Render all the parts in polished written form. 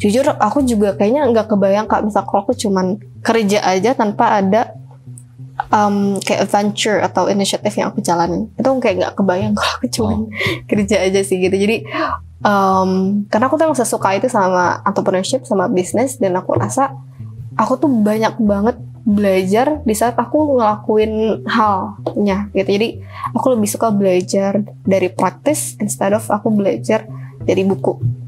jujur aku juga kayaknya nggak kebayang Kak, misal kalau aku cuman kerja aja tanpa ada kayak adventure atau inisiatif yang aku jalanin, itu kayak nggak kebayang kalau aku cuman kerja aja sih gitu. Jadi karena aku tuh emang sesuka itu sama entrepreneurship, sama bisnis, dan aku rasa aku tuh banyak banget belajar di saat aku ngelakuin halnya gitu. Jadi aku lebih suka belajar dari praktis instead of aku belajar dari buku.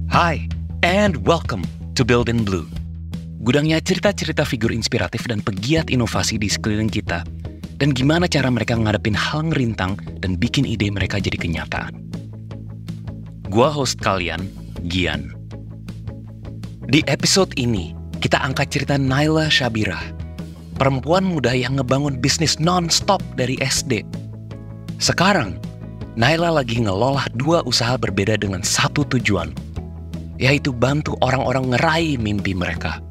Hi, and welcome to Build in Blue. Gudangnya cerita-cerita figur inspiratif dan pegiat inovasi di sekeliling kita, dan gimana cara mereka ngadepin hal ngerintang dan bikin ide mereka jadi kenyataan. Gua host kalian, Gian. Di episode ini, kita angkat cerita Naila Syabirah, perempuan muda yang ngebangun bisnis non-stop dari SD. Sekarang, Naila lagi ngelola 2 usaha berbeda dengan satu tujuan, yaitu bantu orang-orang ngeraih mimpi mereka.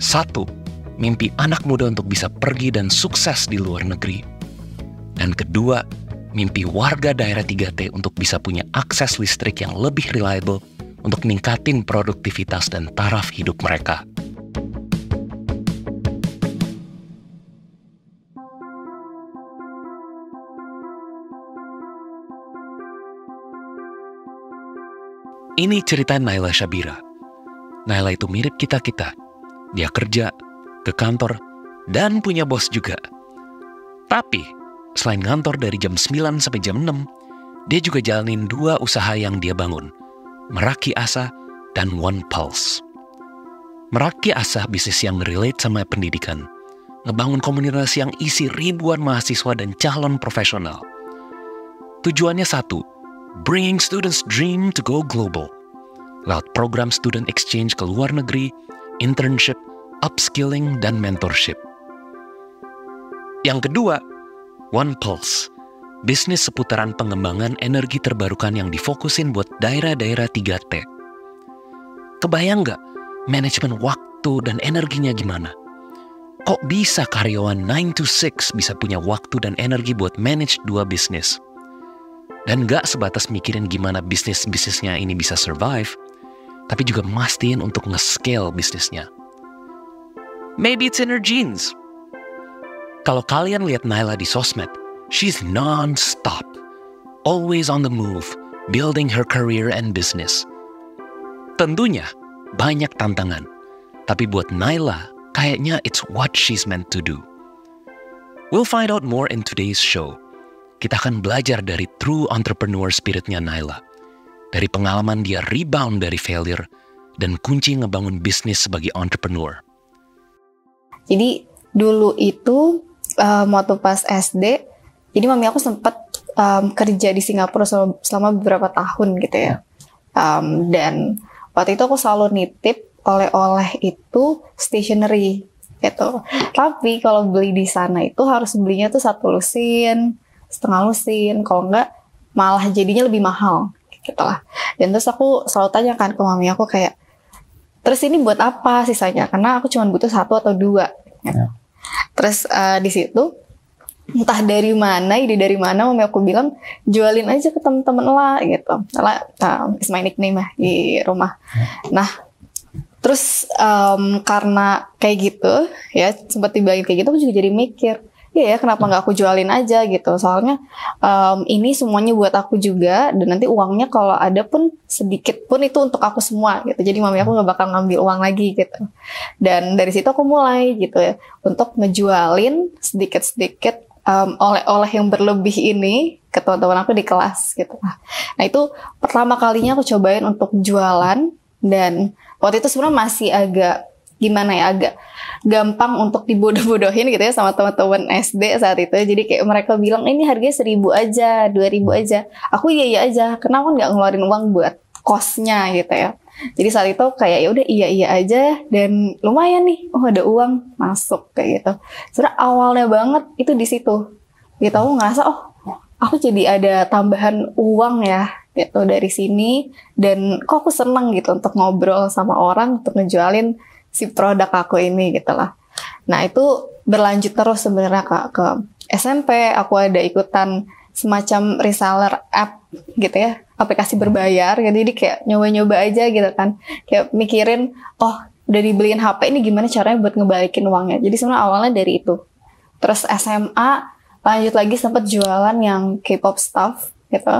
1, mimpi anak muda untuk bisa pergi dan sukses di luar negeri. Dan 2, mimpi warga daerah 3T untuk bisa punya akses listrik yang lebih reliable untuk ningkatin produktivitas dan taraf hidup mereka. Ini cerita Naila Syabirah. Naila itu mirip kita-kita. Dia kerja, ke kantor, dan punya bos juga. Tapi, selain ngantor dari jam 9 sampai jam 6, dia juga jalanin 2 usaha yang dia bangun, Meraki Asa dan One Pulse. Meraki Asa bisnis yang relate sama pendidikan, ngebangun komunitas yang isi ribuan mahasiswa dan calon profesional. Tujuannya 1, bringing students' dream to go global, lewat program student exchange ke luar negeri, internship, upskilling, dan mentorship. Yang 2, One Pulse, bisnis seputaran pengembangan energi terbarukan yang difokusin buat daerah-daerah 3T. Kebayang nggak manajemen waktu dan energinya gimana? Kok bisa karyawan 9 to 6 bisa punya waktu dan energi buat manage 2 bisnis? Dan nggak sebatas mikirin gimana bisnisnya ini bisa survive, tapi juga mastiin untuk nge-scale bisnisnya. Maybe it's in her genes. Kalau kalian lihat Naila di sosmed, she's non-stop, always on the move, building her career and business. Tentunya banyak tantangan, tapi buat Naila, kayaknya it's what she's meant to do. We'll find out more in today's show. Kita akan belajar dari true entrepreneur spiritnya Naila, dari pengalaman dia rebound dari failure, dan kunci ngebangun bisnis sebagai entrepreneur. Jadi dulu itu waktu pas SD, jadi mami aku sempat kerja di Singapura selama beberapa tahun gitu ya. Dan waktu itu aku selalu nitip oleh-oleh itu stationery gitu. Tapi kalau beli di sana itu harus belinya tuh 1 lusin, setengah lusin, kalau enggak malah jadinya lebih mahal gitu lah. Dan terus aku selalu tanyakan ke mami aku kayak, terus ini buat apa sisanya? Karena aku cuma butuh 1 atau 2 gitu. Terus di situ entah dari mana, ide dari mana, mami aku bilang jualin aja ke teman-teman lah gitu. Lah, is my nickname lah di rumah. Nah, terus karena kayak gitu ya, sempat dibilangin kayak gitu, aku juga jadi mikir, iya ya, kenapa nggak aku jualin aja gitu. Soalnya ini semuanya buat aku juga, dan nanti uangnya kalau ada pun sedikit pun itu untuk aku semua gitu. Jadi mami aku nggak bakal ngambil uang lagi gitu. Dan dari situ aku mulai gitu ya, untuk ngejualin sedikit-sedikit oleh-oleh yang berlebih ini ke teman-teman aku di kelas gitu. Nah itu pertama kalinya aku cobain untuk jualan, dan waktu itu sebenarnya masih agak gimana ya, agak gampang untuk dibodoh-bodohin gitu ya sama teman-teman SD saat itu. Jadi kayak mereka bilang ini harganya 1.000 aja, 2.000 aja. Aku iya aja, kenapa nggak ngeluarin uang buat kosnya gitu ya. Jadi saat itu kayak ya udah iya aja, dan lumayan nih, oh ada uang masuk kayak gitu. Sebenarnya awalnya banget itu di situ. Gitu aku ngerasa aku jadi ada tambahan uang ya gitu dari sini, dan kok aku seneng gitu untuk ngobrol sama orang, untuk ngejualin si produk aku ini gitu lah. Nah itu berlanjut terus sebenarnya ke SMP aku ada ikutan semacam reseller app gitu ya, aplikasi berbayar gitu. Jadi kayak nyoba-nyoba aja gitu kan. Kayak mikirin, oh udah dibeliin HP ini gimana caranya buat ngebalikin uangnya. Jadi sebenarnya awalnya dari itu. Terus SMA lanjut lagi sempat jualan yang K-pop stuff gitu.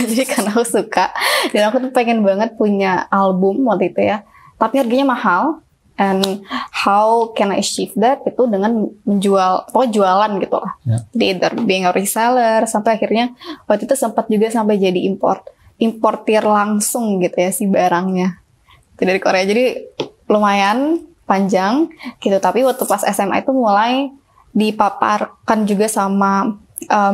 Jadi karena aku suka dan aku tuh pengen banget punya album waktu itu ya. Tapi harganya mahal. And how can I achieve that? Itu dengan menjual, pokoknya jualan gitu lah. Jadi either being a reseller, sampai akhirnya waktu itu sempat juga sampai jadi importir langsung gitu ya si barangnya. Itu dari Korea. Jadi lumayan panjang gitu. Tapi waktu pas SMA itu mulai dipaparkan juga sama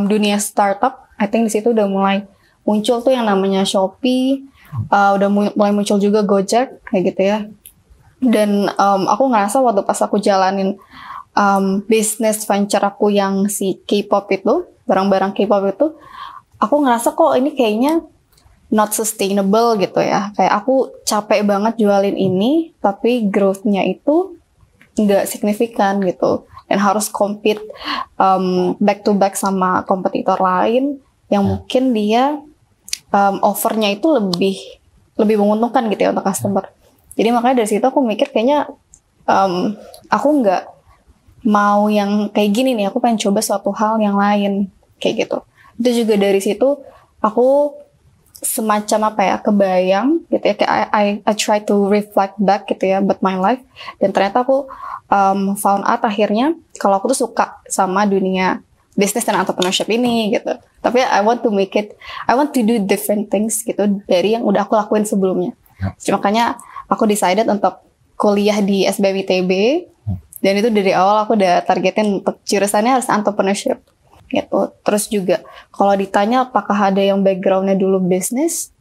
dunia startup. I think di situ udah mulai muncul tuh yang namanya Shopee, udah mulai muncul juga Gojek kayak gitu ya. Dan aku ngerasa waktu pas aku jalanin bisnis venture aku yang si K-pop itu, barang-barang K-pop itu, aku ngerasa kok ini kayaknya not sustainable gitu ya. Kayak aku capek banget jualin ini, tapi growth-nya itu nggak signifikan gitu. Dan harus compete back to back sama kompetitor lain yang mungkin dia offernya itu lebih menguntungkan gitu ya untuk customer. Jadi makanya dari situ aku mikir kayaknya aku nggak mau yang kayak gini nih, aku pengen coba suatu hal yang lain kayak gitu. Itu juga dari situ aku semacam apa ya, kebayang gitu ya, kayak I try to reflect back gitu ya about my life, dan ternyata aku found out akhirnya kalau aku tuh suka sama dunia bisnis dan entrepreneurship ini gitu. Tapi I want to do different things gitu dari yang udah aku lakuin sebelumnya. Makanya aku decided untuk kuliah di SBMITB, dan itu dari awal aku udah targetin untuk jurusannya harus entrepreneurship gitu. Terus juga kalau ditanya apakah ada yang backgroundnya dulu bisnis,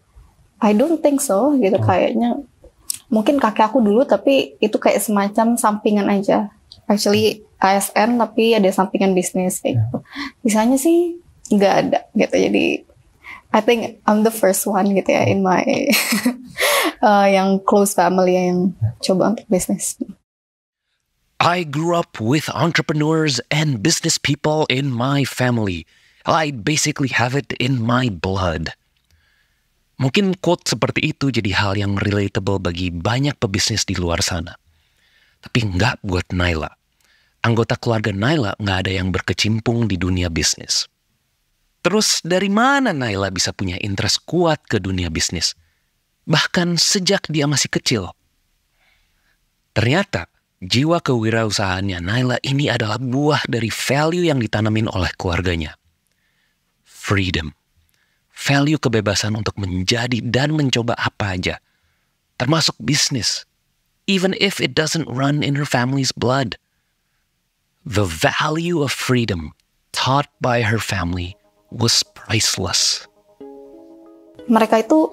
I don't think so gitu. Kayaknya mungkin kakek aku dulu, tapi itu kayak semacam sampingan aja. Actually ASN tapi ada sampingan bisnis kayak gitu. Misalnya sih nggak ada gitu. Jadi I think I'm the first one gitu ya in my yang close family yang coba untuk bisnis. I grew up with entrepreneurs and business people in my family. I basically have it in my blood. Mungkin quote seperti itu jadi hal yang relatable bagi banyak pebisnis di luar sana. Tapi nggak buat Naila. Anggota keluarga Naila nggak ada yang berkecimpung di dunia bisnis. Terus dari mana Naila bisa punya interest kuat ke dunia bisnis? Bahkan sejak dia masih kecil. Ternyata jiwa kewirausahaannya Naila ini adalah buah dari value yang ditanamin oleh keluarganya. Freedom. Value kebebasan untuk menjadi dan mencoba apa aja. Termasuk bisnis. Even if it doesn't run in her family's blood. The value of freedom taught by her family was priceless. Mereka itu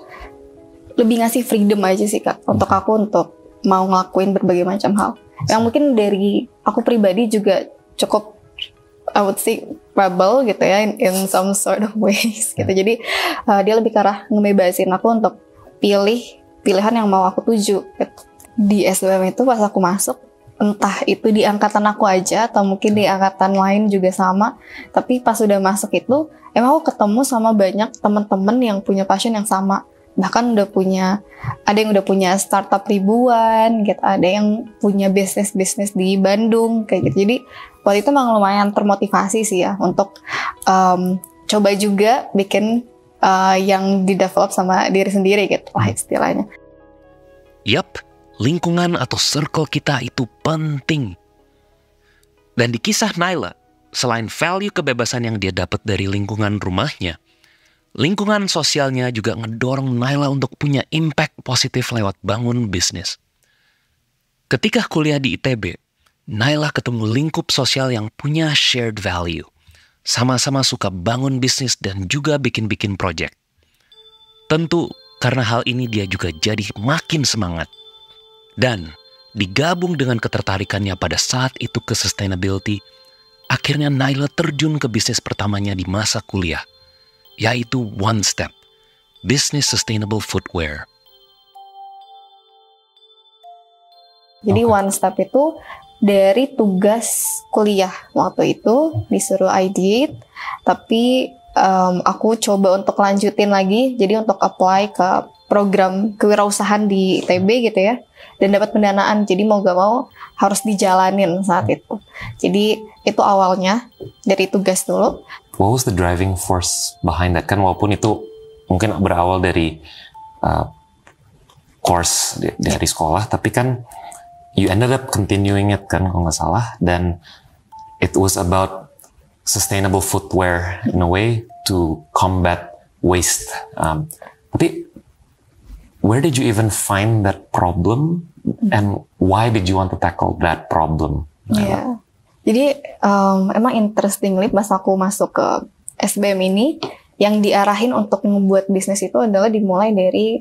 lebih ngasih freedom aja sih Kak, untuk aku untuk mau ngelakuin berbagai macam hal. Yang mungkin dari aku pribadi juga cukup, I would say, rebel gitu ya, in some sort of ways gitu. Jadi dia lebih ke arah ngebebasin aku untuk pilihan yang mau aku tuju gitu. Di SBM itu pas aku masuk, entah itu di angkatan aku aja atau mungkin di angkatan lain juga sama, tapi pas udah masuk itu emang aku ketemu sama banyak teman-teman yang punya passion yang sama. Bahkan ada yang udah punya startup ribuan gitu, ada yang punya bisnis di Bandung kayak gitu. Jadi waktu itu memang lumayan termotivasi sih ya untuk coba juga bikin yang di-develop sama diri sendiri gitu lah istilahnya. Yap, lingkungan atau circle kita itu penting. Dan di kisah Naila, selain value kebebasan yang dia dapat dari lingkungan rumahnya, lingkungan sosialnya juga ngedorong Naila untuk punya impact positif lewat bangun bisnis. Ketika kuliah di ITB, Naila ketemu lingkup sosial yang punya shared value. Sama-sama suka bangun bisnis dan juga bikin-bikin project. Tentu karena hal ini dia juga jadi makin semangat. Dan digabung dengan ketertarikannya pada saat itu ke sustainability, akhirnya Naila terjun ke bisnis pertamanya di masa kuliah, yaitu One Step, Business Sustainable Footwear. Jadi One Step itu dari tugas kuliah waktu itu disuruh ideate, tapi aku coba untuk lanjutin lagi, jadi untuk apply ke program kewirausahaan di ITB gitu ya, dan dapat pendanaan, jadi mau gak mau harus dijalanin saat itu. Jadi itu awalnya dari tugas dulu. What was the driving force behind that? Kan walaupun itu mungkin berawal dari course dari sekolah, tapi kan you ended up continuing it kan kalau nggak salah, dan it was about sustainable footwear in a way to combat waste. Tapi where did you even find that problem and why did you want to tackle that problem? Yeah. Jadi emang interestingly pas aku masuk ke SBM ini, yang diarahin untuk membuat bisnis itu adalah dimulai dari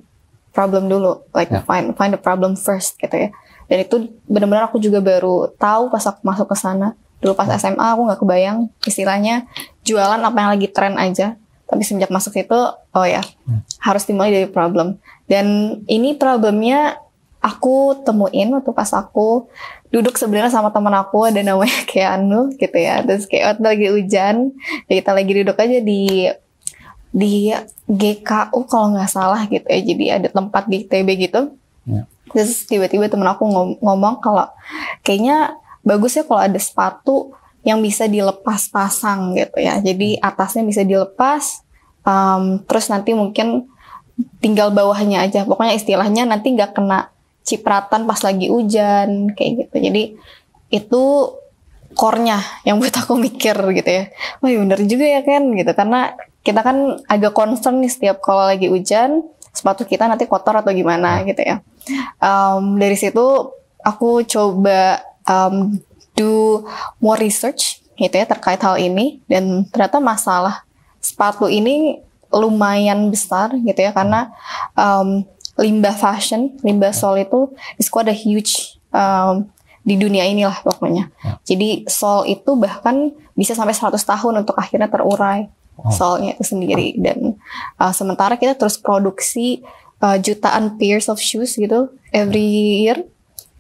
problem dulu, like find the problem first gitu ya. Dan itu benar-benar aku juga baru tahu pas aku masuk ke sana. Dulu pas SMA aku nggak kebayang istilahnya jualan apa yang lagi tren aja. Tapi semenjak masuk situ, oh ya harus dimulai dari problem. Dan ini problemnya aku temuin waktu pas aku duduk sebenarnya sama teman aku, ada namanya kayak Anu gitu ya. Terus kayak waktu lagi hujan, ya kita lagi duduk aja di GKU kalau nggak salah gitu ya. Jadi ada tempat di TB gitu. Terus tiba-tiba temen aku ngomong kalau kayaknya bagus ya kalau ada sepatu yang bisa dilepas pasang gitu ya. Jadi atasnya bisa dilepas, terus nanti mungkin tinggal bawahnya aja. Pokoknya istilahnya nanti nggak kena cipratan pas lagi hujan kayak gitu. Jadi itu core-nya yang buat aku mikir gitu ya. Wah bener juga ya kan gitu. Karena kita kan agak concern nih setiap kalau lagi hujan sepatu kita nanti kotor atau gimana gitu ya. Dari situ aku coba do more research gitu ya terkait hal ini, dan ternyata masalah sepatu ini lumayan besar gitu ya, karena limbah fashion, limbah sole itu is quite a huge di dunia inilah pokoknya. Jadi sole itu bahkan bisa sampai 100 tahun untuk akhirnya terurai solnya itu sendiri, dan sementara kita terus produksi jutaan pairs of shoes gitu every year,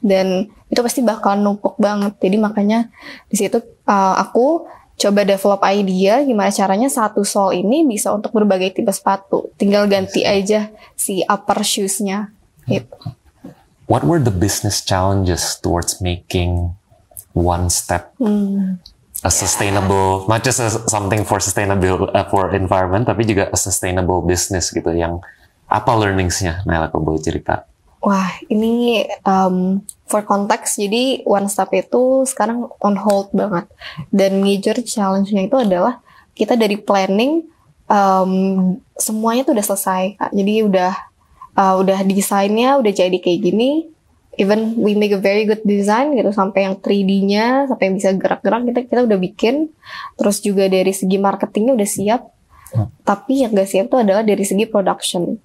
dan itu pasti bakalan numpuk banget. Jadi makanya di situ aku coba develop idea gimana caranya satu sole ini bisa untuk berbagai tipe sepatu, tinggal ganti aja si upper shoes-nya gitu. What were the business challenges towards making one step a sustainable, not just something for sustainable for environment, tapi juga a sustainable business gitu, yang apa learningsnya, Naila, kalau boleh cerita? Wah, ini for context, jadi One Step itu sekarang on hold banget. Dan major challenge-nya itu adalah kita dari planning, semuanya tuh udah selesai, Kak. Jadi udah desainnya, udah jadi kayak gini. Even we make a very good design gitu, sampai yang 3D-nya, sampai yang bisa gerak-gerak, kita udah bikin. Terus juga dari segi marketingnya udah siap. Tapi yang gak siap itu adalah dari segi production.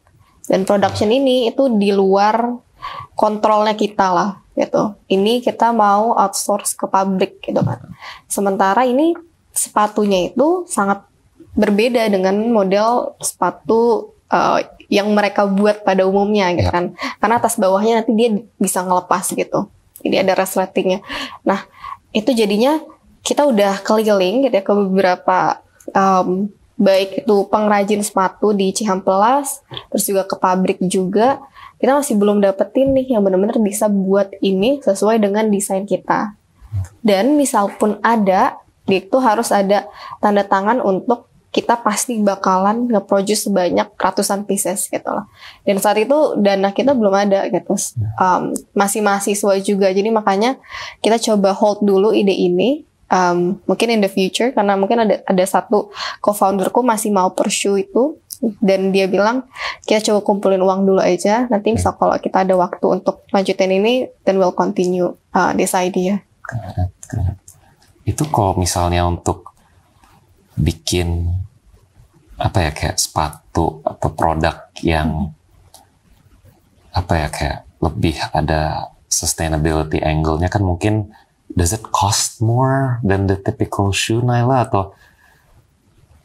Dan production ini itu di luar kontrolnya kita lah gitu. Ini kita mau outsource ke pabrik gitu kan. Sementara ini sepatunya itu sangat berbeda dengan model sepatu yang mereka buat pada umumnya gitu kan. Karena atas bawahnya nanti dia bisa ngelepas gitu. Jadi ada resletingnya. Nah, itu jadinya kita udah keliling gitu ya ke beberapa baik itu pengrajin sepatu di Cihampelas, terus juga ke pabrik juga. Kita masih belum dapetin nih yang benar-benar bisa buat ini sesuai dengan desain kita. Dan misal pun ada, itu harus ada tanda tangan untuk kita pasti bakalan nge-produce sebanyak ratusan pieces gitu lah. Dan saat itu dana kita belum ada gitu. Masih mahasiswa juga, jadi makanya kita coba hold dulu ide ini. Mungkin in the future, karena mungkin ada satu co-founderku masih mau pursue itu, dan dia bilang kita coba kumpulin uang dulu aja, nanti misal kalau kita ada waktu untuk lanjutin ini, then we'll continue this idea. Itu kalau misalnya untuk bikin apa ya, kayak sepatu atau produk yang apa ya, kayak lebih ada sustainability angle-nya, kan mungkin does it cost more than the typical shoe, Naila, atau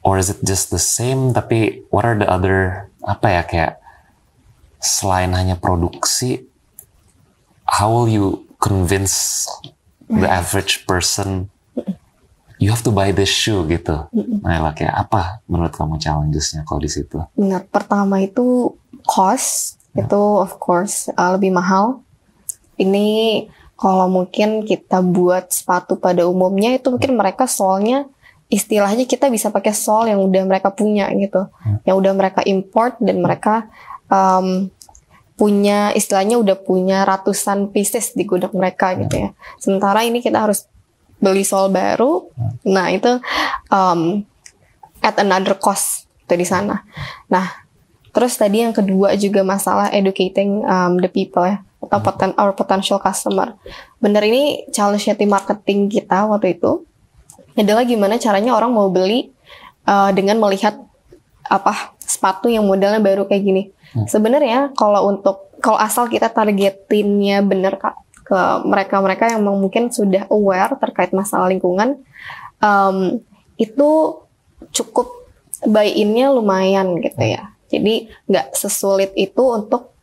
or is it just the same? Tapi what are the other, apa ya, kayak selain hanya produksi, how will you convince the average person, you have to buy this shoe gitu. Nah, kayak apa menurut kamu challenges-nya kalau di situ? Benar, pertama itu cost, itu of course lebih mahal. Ini kalau mungkin kita buat sepatu pada umumnya itu mungkin mereka solnya istilahnya kita bisa pakai sol yang udah mereka punya gitu, yang udah mereka import dan mereka punya istilahnya udah punya ratusan pieces di gudang mereka gitu ya. Sementara ini kita harus beli sol baru, nah itu at another cost itu di sana. Nah, terus tadi yang kedua juga masalah educating the people ya, atau our potential customer. Bener, ini challenge-nya tim marketing kita waktu itu adalah gimana caranya orang mau beli dengan melihat sepatu yang modelnya baru kayak gini. Sebenarnya kalau asal kita targetinnya bener Kak, ke mereka-mereka yang mungkin sudah aware terkait masalah lingkungan, itu cukup buy-in-nya lumayan gitu ya. Jadi nggak sesulit itu untuk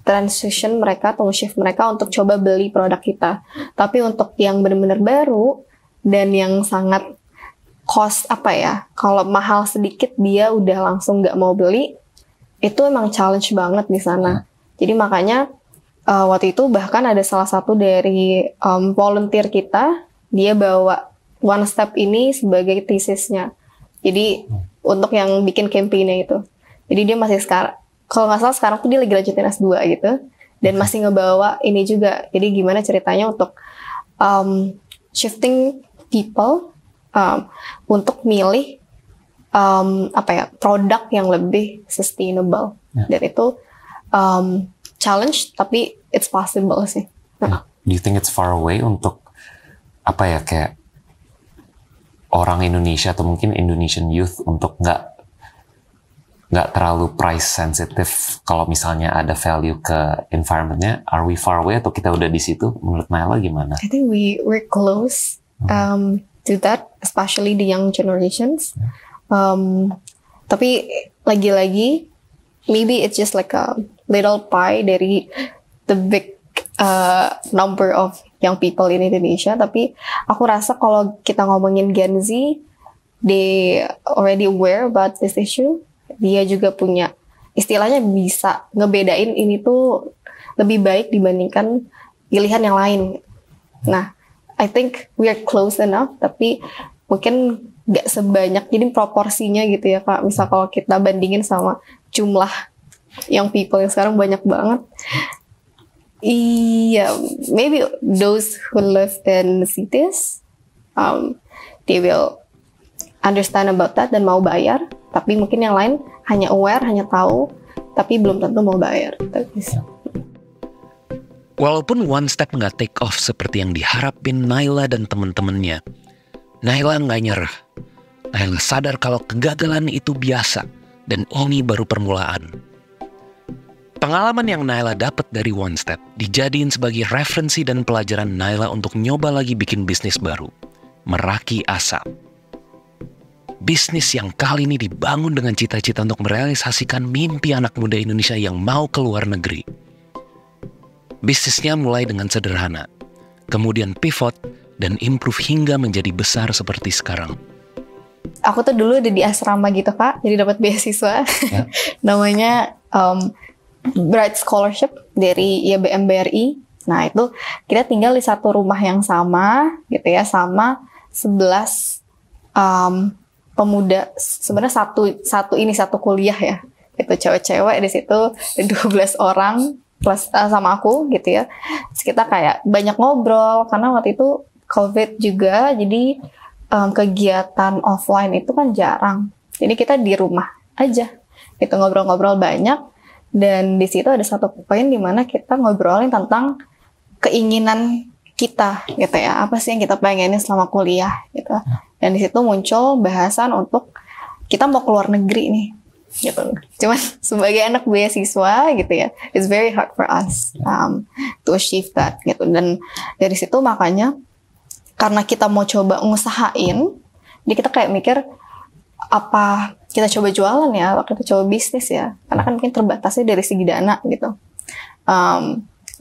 transition mereka atau shift mereka untuk coba beli produk kita. Tapi untuk yang benar-benar baru dan yang sangat cost kalau mahal sedikit dia udah langsung nggak mau beli, itu emang challenge banget di sana. Jadi makanya waktu itu bahkan ada salah satu dari volunteer kita, dia bawa One Step ini sebagai tesisnya. Jadi untuk yang bikin campaign-nya itu. Jadi dia masih kalau nggak salah sekarang tuh dia lagi lanjutin S2 gitu. Dan masih ngebawa ini juga. Jadi gimana ceritanya untuk shifting people untuk milih produk yang lebih sustainable. Dan itu challenge, tapi it's possible sih. Do you think it's far away untuk kayak orang Indonesia atau mungkin Indonesian youth untuk nggak terlalu price sensitive kalau misalnya ada value ke environmentnya? Are we far away atau kita udah di situ? Menurut Naila gimana? I think we're close to that, especially the young generations. Tapi lagi-lagi maybe it's just like a little pie dari the big number of young people in Indonesia. Tapi aku rasa kalau kita ngomongin Gen Z, they already aware about this issue. Dia juga punya istilahnya bisa ngebedain ini tuh lebih baik dibandingkan pilihan yang lain. Nah, I think we are close enough, tapi mungkin nggak sebanyak, jadi proporsinya gitu ya Kak. Misal kalau kita bandingin sama jumlah young people yang sekarang banyak banget. Iya, maybe those who live in cities, they will understand about that dan mau bayar. Tapi mungkin yang lain hanya aware, hanya tahu, tapi belum tentu mau bayar. Walaupun One Step nggak take off seperti yang diharapin Naila dan temen-temennya, Naila nggak nyerah. Naila sadar kalau kegagalan itu biasa dan ini baru permulaan. Pengalaman yang Naila dapat dari One Step dijadiin sebagai referensi dan pelajaran Naila untuk nyoba lagi bikin bisnis baru, Meraki Asap. Bisnis yang kali ini dibangun dengan cita-cita untuk merealisasikan mimpi anak muda Indonesia yang mau ke luar negeri. Bisnisnya mulai dengan sederhana, kemudian pivot dan improve hingga menjadi besar seperti sekarang. Aku tuh dulu ada di asrama gitu Kak, jadi dapat beasiswa. Namanya Bright Scholarship dari IABM BRI. Nah itu kita tinggal di satu rumah yang sama gitu ya, sama 11 pemuda, sebenarnya satu kuliah ya, itu cewek-cewek di situ 12 orang plus sama aku gitu ya. Terus kita kayak banyak ngobrol karena waktu itu COVID juga, jadi kegiatan offline itu kan jarang. Jadi kita di rumah aja, kita ngobrol-ngobrol banyak. Dan di situ ada satu poin di mana kita ngobrolin tentang keinginan kita gitu ya, apa sih yang kita pengenin selama kuliah gitu. Dan di situ muncul bahasan untuk kita mau keluar negeri nih gitu. Cuman sebagai anak beasiswa gitu ya, it's very hard for us to achieve that gitu. Dan dari situ makanya karena kita mau coba ngusahain, jadi kita kayak mikir apa kita coba jualan ya, apa kita coba bisnis ya, karena kan mungkin terbatasnya dari segi dana gitu.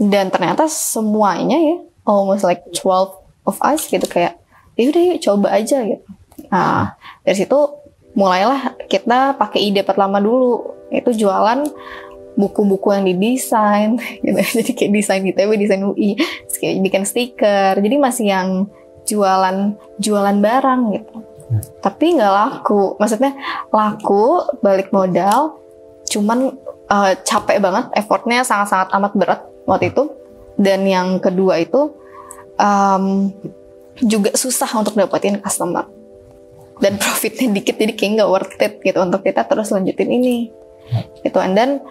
Dan ternyata semuanya ya almost like 12 of us gitu, kayak yaudah yuk coba aja gitu. Nah dari situ mulailah kita pakai ide pertama dulu, itu jualan buku-buku yang didesain gitu. Jadi kayak desain ITB, desain UI, terus kayak bikin stiker, jadi masih yang jualan barang gitu. Tapi nggak laku, maksudnya laku balik modal, cuman capek banget, effortnya sangat-sangat amat berat waktu itu. Dan yang kedua itu juga susah untuk dapetin customer dan profitnya dikit, jadi kayak nggak worth it gitu untuk kita terus lanjutin ini gitu. And then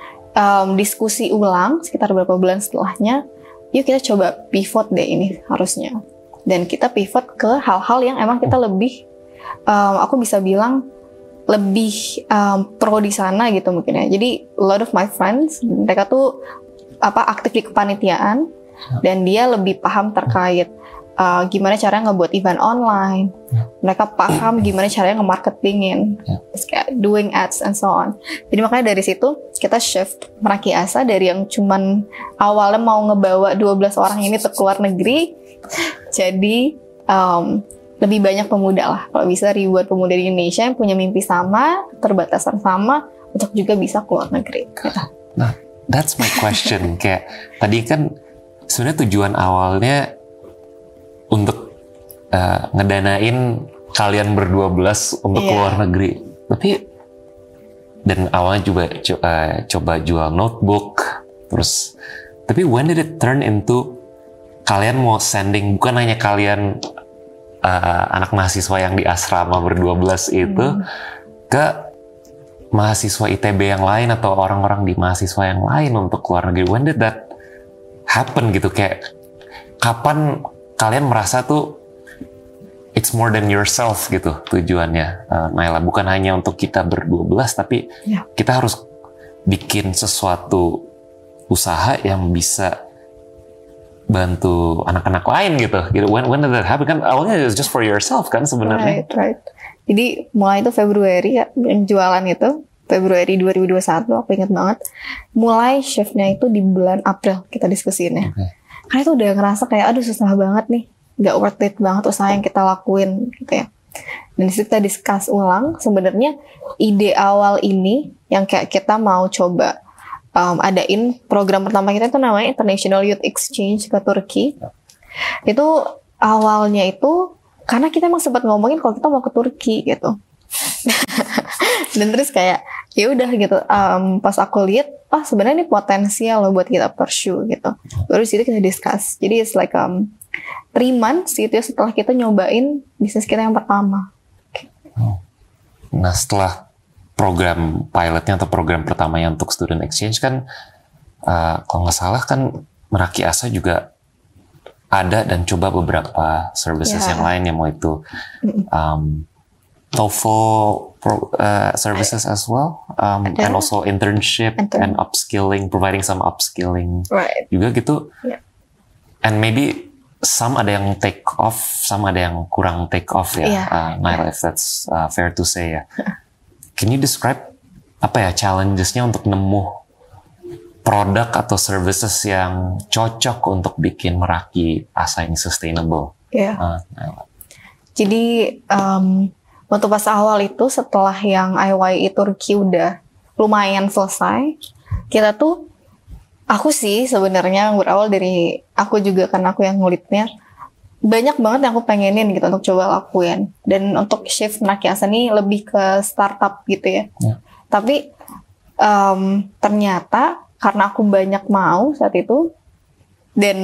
diskusi ulang sekitar beberapa bulan setelahnya, yuk kita coba pivot deh ini harusnya. Dan kita pivot ke hal-hal yang emang kita lebih, aku bisa bilang lebih pro di sana gitu mungkin ya. Jadi a lot of my friends, mereka tuh aktif di kepanitiaan, dan dia lebih paham terkait gimana caranya ngebuat event online. Mereka paham gimana caranya nge-marketingin, kayak doing ads and so on. Jadi makanya dari situ kita shift Meraki Asa dari yang cuman awalnya mau ngebawa 12 orang ini ke luar negeri, jadi lebih banyak pemuda lah. Kalau bisa ribuan pemuda di Indonesia yang punya mimpi sama, keterbatasan sama, untuk juga bisa keluar negeri. Gitu. Nah, that's my question. Kayak tadi kan sebenarnya tujuan awalnya untuk ngedanain kalian ber-12 untuk keluar negeri. Tapi dan awalnya juga coba jual notebook, terus tapi when did it turn into kalian mau sending, bukan hanya kalian anak mahasiswa yang di asrama ber-12 itu ke mahasiswa ITB yang lain atau orang-orang di mahasiswa yang lain untuk keluar negeri? When did that happen gitu? Kayak kapan kalian merasa tuh it's more than yourself gitu tujuannya, Naila, bukan hanya untuk kita ber-12 tapi kita harus bikin sesuatu usaha yang bisa bantu anak-anak lain gitu. When did that happen? Kan awalnya it's just for yourself kan sebenarnya. Right. Jadi mulai itu Februari ya, yang jualan itu Februari 2021, aku ingat banget. Mulai shiftnya itu di bulan April kita diskusiinnya. Karena itu udah ngerasa kayak aduh susah banget nih, nggak worth it banget usaha yang kita lakuin gitu ya. Dan disitu kita discuss ulang sebenarnya ide awal ini yang kayak kita mau coba adain program pertama kita itu namanya International Youth Exchange ke Turki. Itu awalnya itu karena kita emang sempat ngomongin kalau kita mau ke Turki gitu. Dan terus kayak ya udah gitu, pas aku lihat sebenarnya ini potensial loh buat kita pursue gitu. Baru situ kita discuss. Jadi it's like 3 months gitu ya setelah kita nyobain bisnis kita yang pertama. Nah setelah program pilotnya atau program pertamanya untuk student exchange kan, kalau nggak salah kan Meraki Asa juga ada dan coba beberapa services yang lain, yang mau itu TOEFL services as well, and also internship and upskilling, providing some upskilling juga gitu. And maybe some ada yang take off, some ada yang kurang take off ya, Naila, if that's fair to say ya. Can you describe challenges-nya untuk nemu produk atau services yang cocok untuk bikin Meraki Asa ini sustainable? Jadi waktu pas awal itu setelah yang IYE Turki udah lumayan selesai, kita tuh, aku sih sebenarnya berawal dari aku juga kan aku yang ngulitnya, banyak banget yang aku pengenin gitu untuk coba lakuin. Dan untuk shift Meraki Asa ini lebih ke startup gitu ya. Tapi ternyata karena aku banyak mau saat itu, dan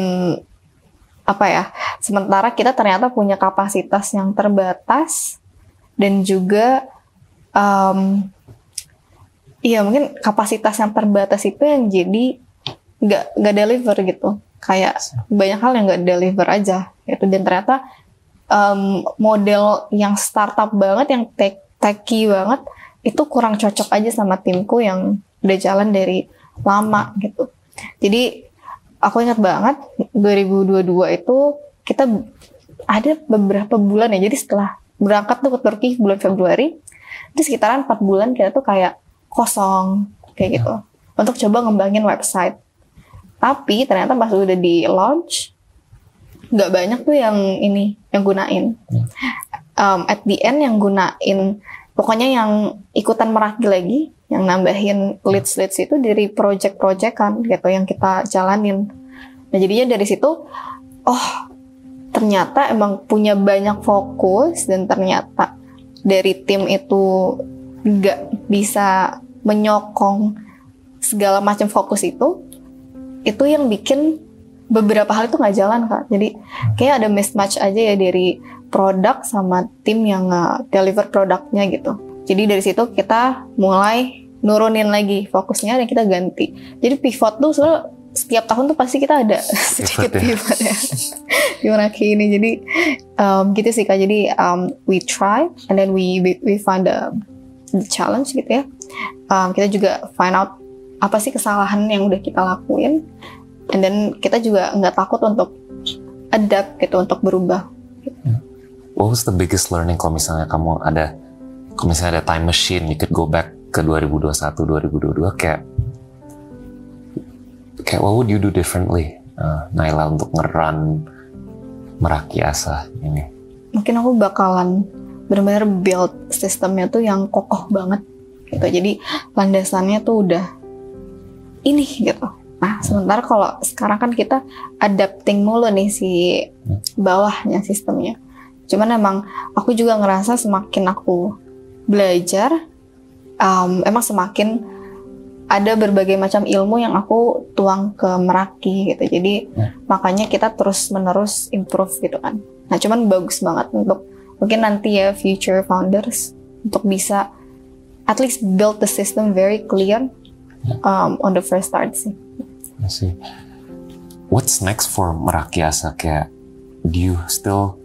sementara kita ternyata punya kapasitas yang terbatas, dan juga mungkin kapasitas yang terbatas itu yang jadi nggak deliver gitu. Kayak banyak hal yang nggak deliver aja gitu. Dan ternyata model yang startup banget, yang techy banget, itu kurang cocok aja sama timku yang udah jalan dari lama gitu. Jadi aku ingat banget 2022 itu kita ada beberapa bulan ya, jadi setelah berangkat tuh ke Turki bulan Februari, itu sekitaran 4 bulan kita tuh kayak kosong kayak gitu untuk coba ngembangin website. Tapi ternyata pas udah di launch nggak banyak tuh yang gunain. At the end yang gunain, pokoknya yang ikutan Meraki lagi, yang nambahin leads itu dari project-projectan gitu yang kita jalanin. Nah jadinya dari situ, ternyata emang punya banyak fokus, dan ternyata dari tim itu nggak bisa menyokong segala macam fokus itu yang bikin beberapa hal itu nggak jalan Kak. Jadi kayak ada mismatch aja ya dari produk sama tim yang deliver produknya gitu. Jadi dari situ kita mulai nurunin lagi fokusnya dan kita ganti. Jadi pivot tuh setiap tahun tuh pasti kita ada sedikit pivot ya. Di Meraki ini. Jadi gitu sih Kak. Jadi we try and then we find the challenge gitu ya. Kita juga find out apa sih kesalahan yang udah kita lakuin. And then kita juga nggak takut untuk adapt gitu, untuk berubah. What was the biggest learning kalau misalnya ada time machine, you could go back ke 2021, 2022, kayak what would you do differently, Naila, untuk nge-run Meraki Asa ini? Mungkin aku bakalan benar-benar build sistemnya tuh yang kokoh banget gitu. Jadi landasannya tuh udah ini gitu. Nah, sementara kalau sekarang kan kita adapting mulu nih si bawahnya sistemnya. Cuman emang aku juga ngerasa semakin aku belajar, emang semakin ada berbagai macam ilmu yang aku tuang ke Meraki gitu. Jadi makanya kita terus-menerus improve gitu kan. Nah, cuman bagus banget untuk mungkin nanti ya future founders untuk bisa at least build the system very clear on the first start sih. I see. What's next for Meraki Asa? Kayak, do you still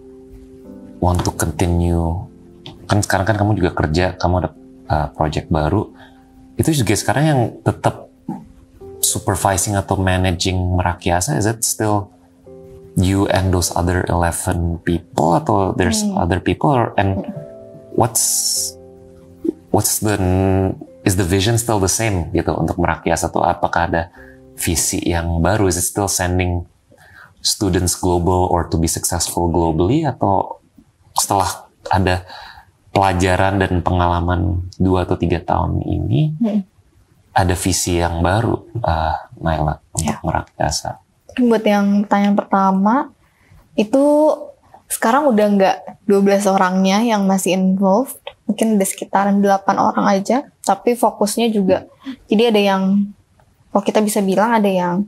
want to continue? Kan sekarang kan kamu juga kerja, kamu ada project baru. Itu juga sekarang yang tetap supervising atau managing Meraki Asa, is it still you and those other 11 people atau there's other people? And is the vision still the same gitu untuk Meraki Asa tuh? Apakah ada visi yang baru? Is it still sending students global or to be successful globally? Atau setelah ada pelajaran dan pengalaman 2 atau 3 tahun ini, ada visi yang baru, Naila, untuk Meraki Asa? Buat yang pertanyaan pertama, itu sekarang udah nggak 12 orangnya yang masih involved. Mungkin ada sekitaran 8 orang aja, tapi fokusnya juga. Jadi ada yang, kalau kita bisa bilang ada yang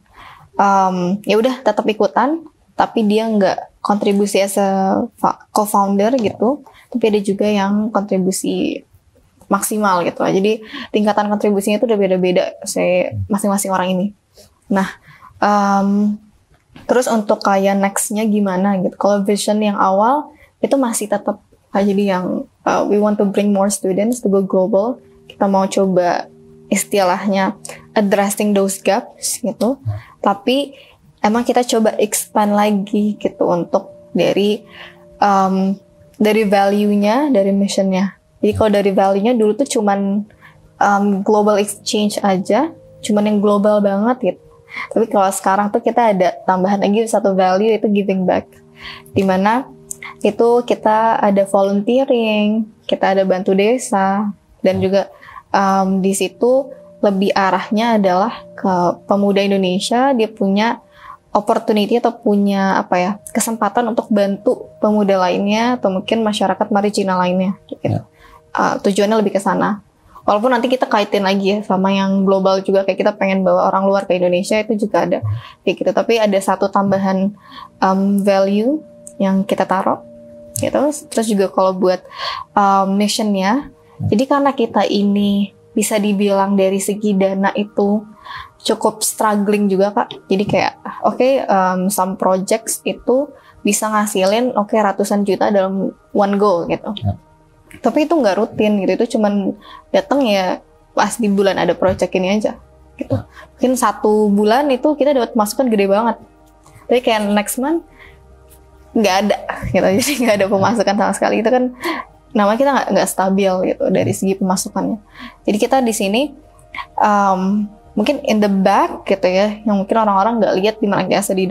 ya udah tetap ikutan, tapi dia nggak kontribusi as a co-founder gitu. Tapi ada juga yang kontribusi maksimal gitu. Jadi tingkatan kontribusinya itu udah beda-beda masing-masing orang ini. Nah, terus untuk kayak next-nya gimana gitu. Kalau vision yang awal itu masih tetap jadi yang we want to bring more students to go global. Kita mau coba istilahnya addressing those gaps gitu. Tapi emang kita coba expand lagi gitu untuk dari value-nya, dari mission-nya. Jadi kalau dari value-nya dulu tuh cuman global exchange aja, cuman yang global banget gitu. Tapi kalau sekarang tuh kita ada tambahan lagi satu value, itu giving back. Dimana itu kita ada volunteering, kita ada bantu desa, dan juga di situ lebih arahnya adalah ke pemuda Indonesia. Dia punya opportunity atau punya kesempatan untuk bantu pemuda lainnya atau mungkin masyarakat marginal lainnya gitu. Tujuannya lebih ke sana. Walaupun nanti kita kaitin lagi ya sama yang global juga, kayak kita pengen bawa orang luar ke Indonesia, itu juga ada kayak gitu. Tapi ada satu tambahan value yang kita taruh gitu. Terus juga kalau buat missionnya, jadi karena kita ini bisa dibilang dari segi dana itu cukup struggling juga Kak. Jadi kayak some projects itu bisa ngasilin ratusan juta dalam one go gitu. Tapi itu nggak rutin gitu, itu cuman datang ya pas di bulan ada project ini aja gitu. Mungkin 1 bulan itu kita dapat masukan gede banget. Tapi kayak next month nggak ada gitu, jadi nggak ada pemasukan sama sekali. Itu kan namanya kita nggak stabil gitu dari segi pemasukannya. Jadi kita di sini mungkin in the back gitu ya, yang mungkin orang-orang nggak lihat di Meraki Asa di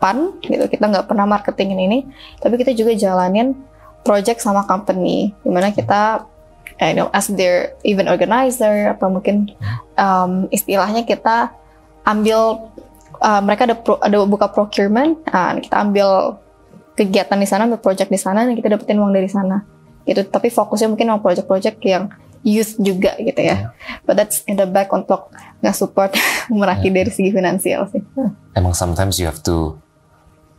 fun gitu, kita nggak pernah marketingin ini, tapi kita juga jalanin project sama company, dimana kita as their event organizer, atau mungkin istilahnya kita ambil mereka ada buka procurement, kita ambil kegiatan di sana, ambil project di sana, dan kita dapetin uang dari sana gitu. Tapi fokusnya mungkin sama project-project yang youth juga gitu ya. But that's in the back untuk nge-support Meraki dari segi finansial sih. Emang sometimes you have to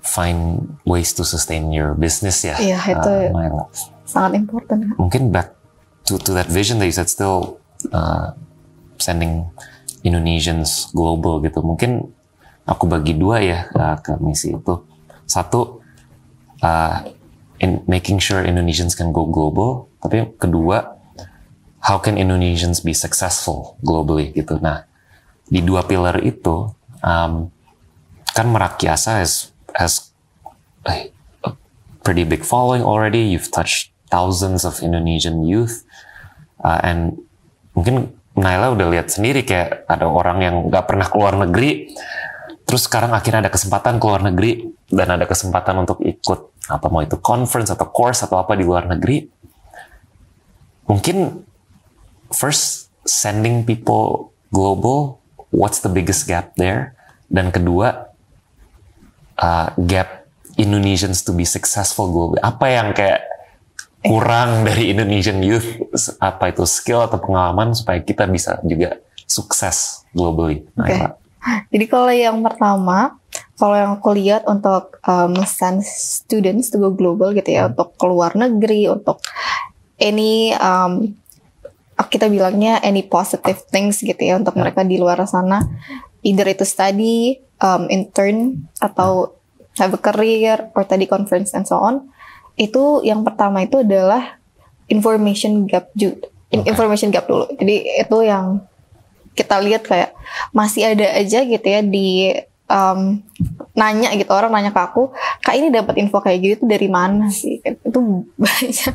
find ways to sustain your business ya. Iya, itu sangat important. Mungkin back to that vision that you said, still sending Indonesians global gitu. Mungkin aku bagi dua ya ke misi itu. Satu, in making sure Indonesians can go global. Tapi kedua, how can Indonesians be successful globally gitu. Nah, di dua pilar itu, kan Merakyasa has a pretty big following already. You've touched thousands of Indonesian youth, and mungkin Naila udah lihat sendiri kayak ada orang yang nggak pernah keluar negeri, terus sekarang akhirnya ada kesempatan keluar negeri dan ada kesempatan untuk ikut apa, mau itu conference atau course atau apa di luar negeri. Mungkin first, sending people global, what's the biggest gap there? Dan kedua, gap Indonesians to be successful globally. Apa yang kayak kurang dari Indonesian youth? Apa itu skill atau pengalaman supaya kita bisa juga sukses globally? Okay. Jadi kalau yang pertama, kalau yang aku lihat untuk send students to go global gitu ya, untuk keluar negeri, untuk any kita bilangnya any positive things gitu ya, untuk mereka di luar sana, either itu study, intern, atau have a career, or tadi conference and so on. Itu yang pertama itu adalah information gap information gap dulu. Jadi itu yang kita lihat kayak masih ada aja gitu ya di nanya gitu, orang nanya ke aku, Kak ini dapat info kayak gitu dari mana sih? Itu banyak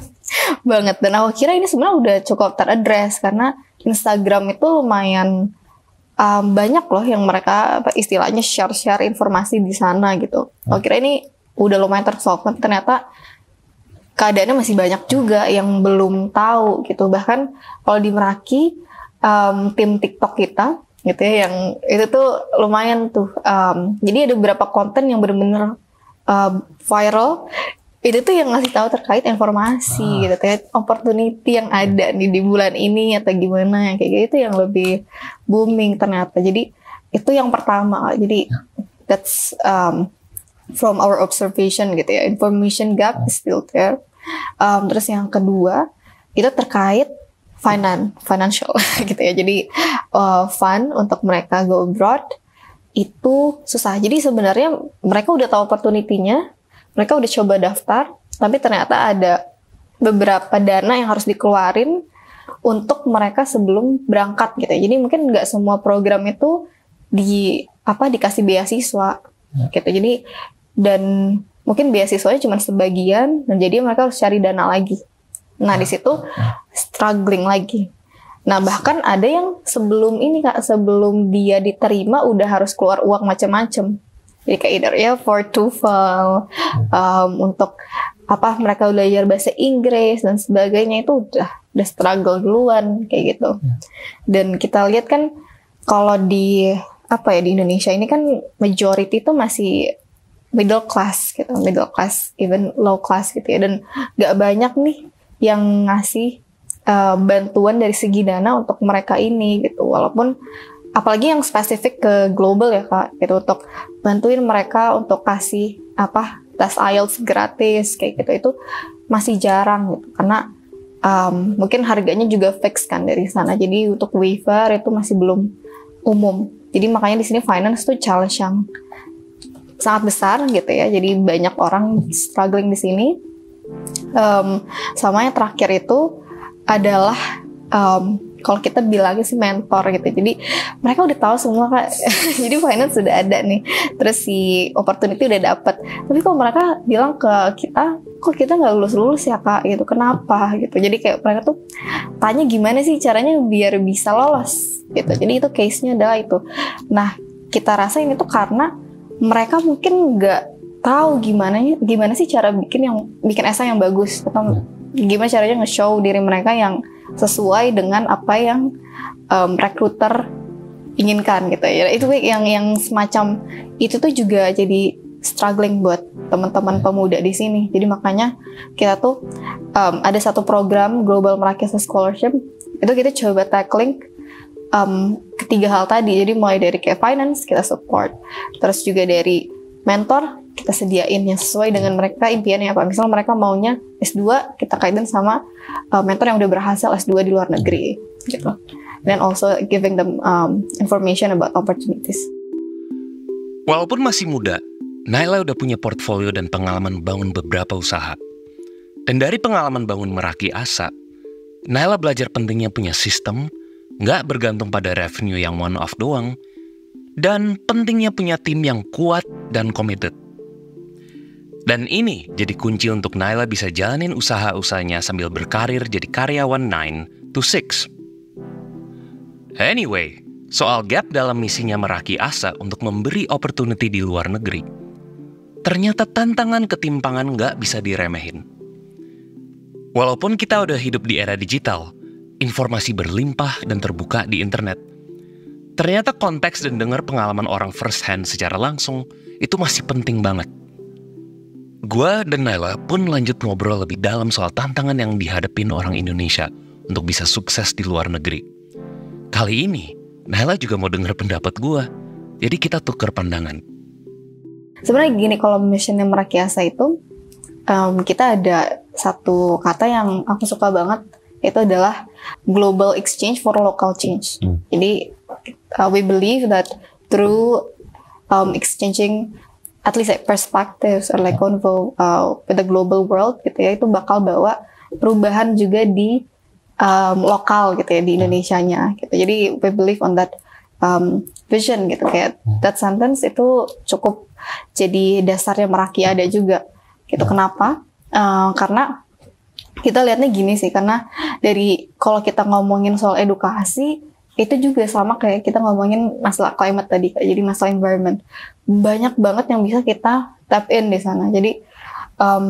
banget, dan aku kira ini sebenarnya udah cukup teraddress karena Instagram itu lumayan banyak loh yang mereka istilahnya share informasi di sana gitu. Aku kira ini udah lumayan tersolve, ternyata keadaannya masih banyak juga yang belum tahu gitu. Bahkan kalau di Meraki, tim TikTok kita gitu ya, yang itu tuh lumayan tuh. Jadi ada beberapa konten yang benar-benar viral. Itu tuh yang ngasih tahu terkait informasi gitu, terkait opportunity yang ada di bulan ini atau gimana, kayak gitu yang lebih booming ternyata. Jadi itu yang pertama. Jadi that's from our observation gitu ya, information gap is still there. Terus yang kedua itu terkait financial gitu ya. Jadi fund untuk mereka go abroad itu susah. Jadi sebenarnya mereka udah tahu opportunity-nya, mereka udah coba daftar, tapi ternyata ada beberapa dana yang harus dikeluarin untuk mereka sebelum berangkat gitu ya. Jadi mungkin nggak semua program itu dikasih beasiswa gitu. Jadi dan mungkin beasiswanya cuma sebagian, dan jadi mereka harus cari dana lagi. Nah di situ struggling lagi. Nah bahkan ada yang sebelum ini Kak, sebelum dia diterima udah harus keluar uang macam-macam. Jadi kayak either ya for TOEFL, untuk mereka belajar bahasa Inggris dan sebagainya, itu udah struggle duluan kayak gitu. Dan kita lihat kan kalau di di Indonesia ini kan majority itu masih middle class gitu, middle class even low class gitu ya, dan nggak banyak nih yang ngasih bantuan dari segi dana untuk mereka ini gitu. Walaupun apalagi yang spesifik ke global ya Kak, gitu, untuk bantuin mereka untuk kasih tes IELTS gratis kayak gitu, itu masih jarang gitu, karena mungkin harganya juga fix kan dari sana. Jadi untuk waiver itu masih belum umum. Jadi makanya di sini finance tuh challenge yang sangat besar gitu ya. Jadi banyak orang struggling di sini. Sama yang terakhir itu adalah kalau kita bilangnya sih mentor gitu. Jadi mereka udah tahu semua Kak. Jadi finance sudah ada nih, terus si opportunity udah dapet. Tapi kok mereka bilang ke kita, kok kita nggak lulus ya Kak gitu, kenapa gitu. Jadi kayak mereka tuh tanya gimana sih caranya biar bisa lolos gitu. Jadi itu case-nya adalah itu. Nah kita rasa ini tuh karena mereka mungkin nggak tahu gimana sih cara bikin esai yang bagus, atau gimana caranya nge-show diri mereka yang sesuai dengan apa yang recruiter inginkan gitu ya. Itu yang semacam itu tuh juga jadi struggling buat teman-teman pemuda di sini. Jadi makanya kita tuh ada satu program Global Merakyasa Scholarship, itu kita coba tackling ketiga hal tadi. Jadi mulai dari kayak finance kita support, terus juga dari mentor kita sediain yang sesuai dengan mereka impiannya apa. Misalnya mereka maunya S2, kita kaitin sama mentor yang udah berhasil S2 di luar negeri gitu. And also giving them information about opportunities. Walaupun masih muda, Naila udah punya portfolio dan pengalaman bangun beberapa usaha. Dan dari pengalaman bangun Meraki Asa, Naila belajar pentingnya punya sistem, nggak bergantung pada revenue yang one-off doang, dan pentingnya punya tim yang kuat dan committed. Dan ini jadi kunci untuk Naila bisa jalanin usaha-usahanya sambil berkarir jadi karyawan 9 to 6. Anyway, soal gap dalam misinya Meraki Asa untuk memberi opportunity di luar negeri, ternyata tantangan ketimpangan nggak bisa diremehin. Walaupun kita udah hidup di era digital, informasi berlimpah dan terbuka di internet, ternyata konteks dan dengar pengalaman orang first hand secara langsung itu masih penting banget. Gua dan Naila pun lanjut ngobrol lebih dalam soal tantangan yang dihadapin orang Indonesia untuk bisa sukses di luar negeri. Kali ini, Naila juga mau denger pendapat gua, jadi kita tuker pandangan. Sebenarnya gini, kalau missionnya Merakyasa itu, kita ada satu kata yang aku suka banget, itu adalah global exchange for local change. Jadi, we believe that through exchanging at least like perspectives or like convo with the global world gitu ya, itu bakal bawa perubahan juga di lokal gitu ya, di Indonesianya gitu. Jadi we believe on that vision gitu, kayak that sentence itu cukup jadi dasarnya Meraki ada juga gitu. Kenapa? Karena kita lihatnya gini sih, karena dari kalau kita ngomongin soal edukasi itu juga sama kayak kita ngomongin masalah climate tadi, jadi masalah environment. Banyak banget yang bisa kita tap in di sana. Jadi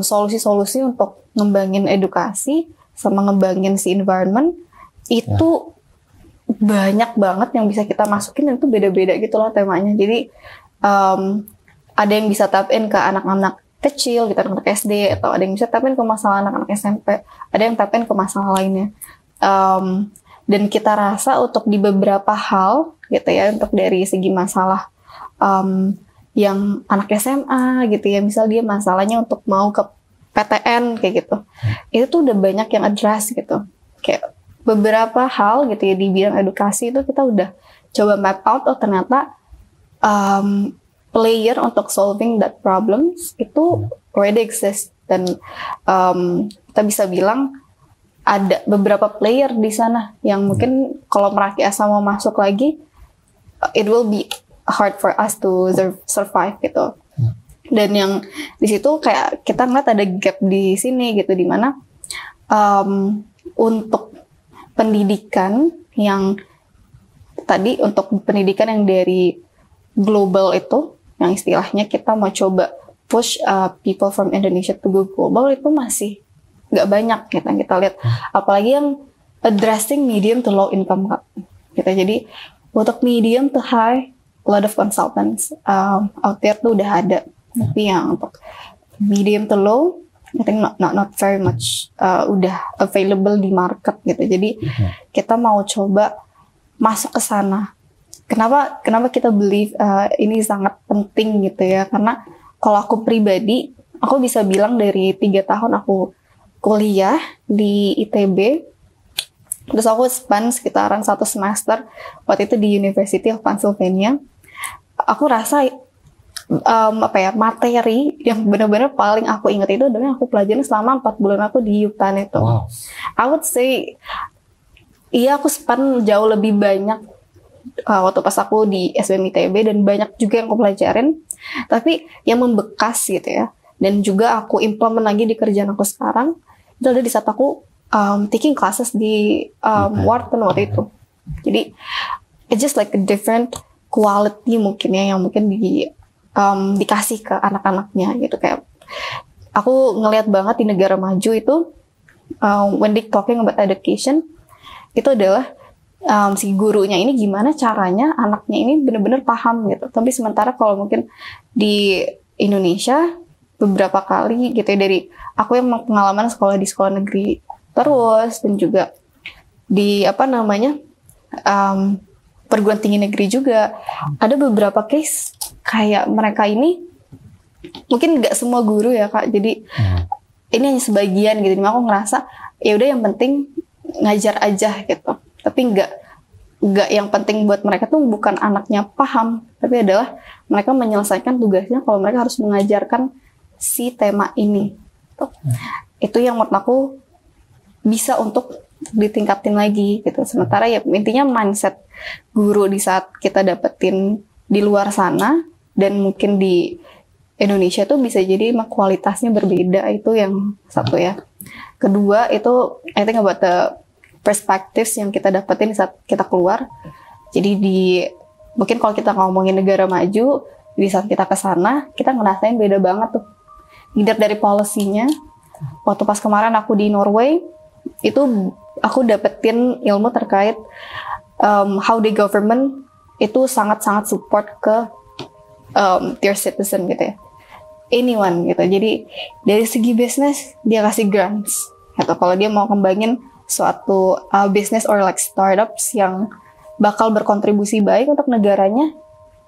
solusi-solusi untuk ngembangin edukasi sama ngembangin si environment itu banyak banget yang bisa kita masukin, dan itu beda-beda gitu loh temanya. Jadi ada yang bisa tap in ke anak-anak kecil gitu, anak-anak SD, atau ada yang bisa tap in ke masalah anak-anak SMP, ada yang tap in ke masalah lainnya. Dan kita rasa untuk di beberapa hal gitu ya, untuk dari segi masalah yang anak SMA gitu ya, misal dia masalahnya untuk mau ke PTN kayak gitu, itu tuh udah banyak yang address gitu. Kayak beberapa hal gitu ya di bidang edukasi itu kita udah coba map out, oh ternyata player untuk solving that problems itu already exist, dan kita bisa bilang ada beberapa player di sana yang mungkin kalau Merakyasa mau masuk lagi, it will be hard for us to survive gitu. Dan yang di situ kayak kita ngeliat ada gap di sini gitu, di mana untuk pendidikan yang tadi, untuk pendidikan yang dari global itu, yang istilahnya kita mau coba push people from Indonesia to go global, itu masih nggak banyak kita lihat, apalagi yang addressing medium to low income gitu. Jadi untuk medium to high, a lot of consultants out there tuh udah ada, tapi yang untuk medium to low, I think not very much udah available di market gitu. Jadi kita mau coba masuk ke sana. Kenapa kita believe ini sangat penting gitu ya? Karena kalau aku pribadi, aku bisa bilang dari 3 tahun aku kuliah di ITB, terus aku spend sekitaran 1 semester waktu itu di University of Pennsylvania. Aku rasa materi yang benar-benar paling aku ingat itu adalah yang aku pelajarin selama 4 bulan aku di UPenn itu. Wow. I would say, iya aku spend jauh lebih banyak waktu pas aku di SBM ITB, dan banyak juga yang aku pelajarin, tapi yang membekas gitu ya, dan juga aku implement lagi di kerjaan aku sekarang, itu ada di saat aku taking classes di Wharton waktu itu. Jadi it's just like a different quality mungkin ya, yang mungkin dikasih ke anak-anaknya gitu. Kayak aku ngelihat banget di negara maju itu when they talking about education itu adalah si gurunya ini gimana caranya anaknya ini benar-benar paham gitu. Tapi sementara kalau mungkin di Indonesia beberapa kali gitu ya, dari aku yang pengalaman sekolah di sekolah negeri terus dan juga di perguruan tinggi negeri juga ada beberapa case kayak mereka ini mungkin nggak semua guru ya Kak, jadi ini hanya sebagian gitu. Aku ngerasa ya udah yang penting ngajar aja gitu, tapi nggak yang penting buat mereka tuh bukan anaknya paham, tapi adalah mereka menyelesaikan tugasnya kalau mereka harus mengajarkan si tema ini. Itu yang menurut aku bisa untuk ditingkatin lagi gitu. Sementara ya intinya mindset guru di saat kita dapetin di luar sana dan mungkin di Indonesia tuh bisa jadi kualitasnya berbeda, itu yang satu ya. Kedua itu I think about the perspectives yang kita dapetin saat kita keluar. Jadi mungkin kalau kita ngomongin negara maju, di saat kita ke sana kita ngerasain beda banget tuh. Either dari policy-nya. Waktu pas kemarin aku di Norway itu aku dapetin ilmu terkait how the government itu sangat-sangat support ke their citizen gitu ya. Anyone gitu. Jadi dari segi bisnis dia kasih grants gitu. Kalau dia mau kembangin suatu business or like startups yang bakal berkontribusi baik untuk negaranya,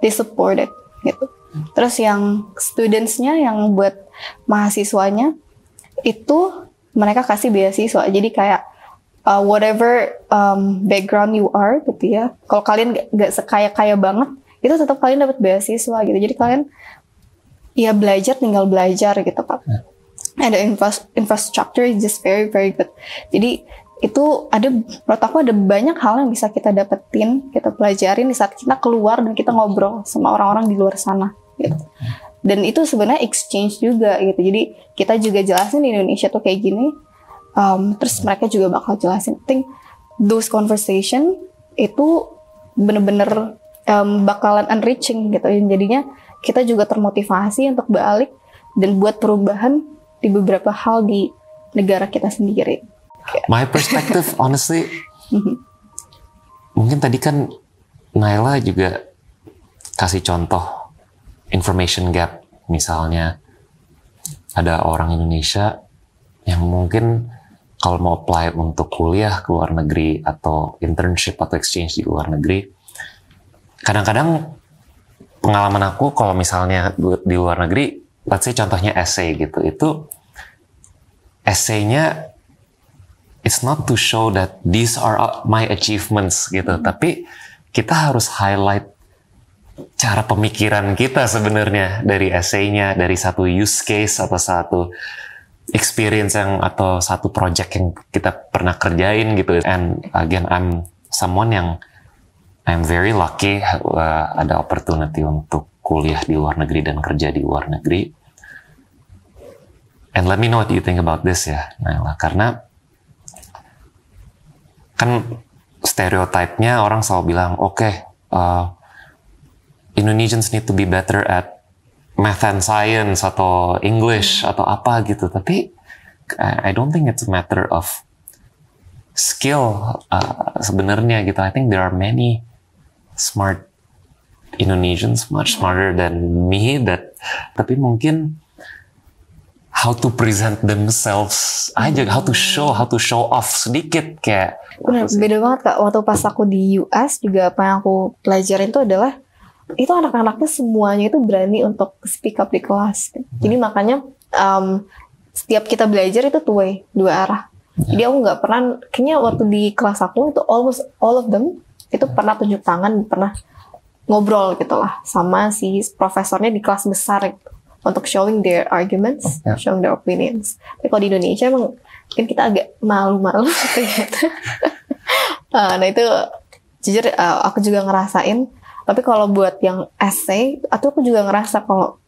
they support it gitu. Terus yang studentsnya, yang buat mahasiswanya itu mereka kasih beasiswa. Jadi kayak whatever background you are gitu ya. Kalau kalian gak sekaya-kaya banget, itu tetap kalian dapat beasiswa gitu. Jadi kalian ya belajar, tinggal belajar gitu Pak. And the infrastructure is just very very good. Jadi itu menurut aku ada banyak hal yang bisa kita dapetin, kita pelajarin di saat kita keluar dan kita ngobrol sama orang-orang di luar sana gitu. Dan itu sebenarnya exchange juga gitu. Jadi kita juga jelasin di Indonesia tuh kayak gini, terus mereka juga bakal jelasin. I think those conversation itu bener-bener bakalan enriching gitu. Jadinya kita juga termotivasi untuk balik dan buat perubahan di beberapa hal di negara kita sendiri. My perspective honestly, mungkin tadi kan Naila juga kasih contoh information gap. Misalnya ada orang Indonesia yang mungkin kalau mau apply untuk kuliah ke luar negeri atau internship atau exchange di luar negeri, kadang-kadang pengalaman aku kalau misalnya di luar negeri, let's say contohnya essay gitu, itu essay-nya it's not to show that these are my achievements gitu, tapi kita harus highlight cara pemikiran kita sebenarnya dari essay-nya, dari satu use case atau satu experience atau satu project yang kita pernah kerjain gitu. And again, I'm someone yang I'm very lucky ada opportunity untuk kuliah di luar negeri dan kerja di luar negeri. And let me know what you think about this ya, Naila. Karena kan stereotipnya orang selalu bilang, okay, Indonesians need to be better at math and science atau English atau apa gitu. Tapi I don't think it's a matter of skill sebenarnya gitu. I think there are many smart Indonesians, much smarter than me, tapi mungkin how to present themselves aja, how to show off sedikit kayak. Bener, beda banget Kak. Waktu pas aku di US juga apa yang aku pelajarin itu adalah itu anak-anaknya semuanya itu berani untuk speak up di kelas. Jadi makanya setiap kita belajar itu two way, dua arah. Jadi aku nggak pernah, kayaknya waktu di kelas aku itu almost all of them itu pernah tunjuk tangan, pernah ngobrol gitu lah sama si profesornya di kelas besar gitu, untuk showing their arguments, showing their opinions. Tapi kalau di Indonesia emang mungkin kita agak malu-malu gitu. Nah itu jujur aku juga ngerasain. Tapi kalau buat yang essay, atau aku juga ngerasa kalau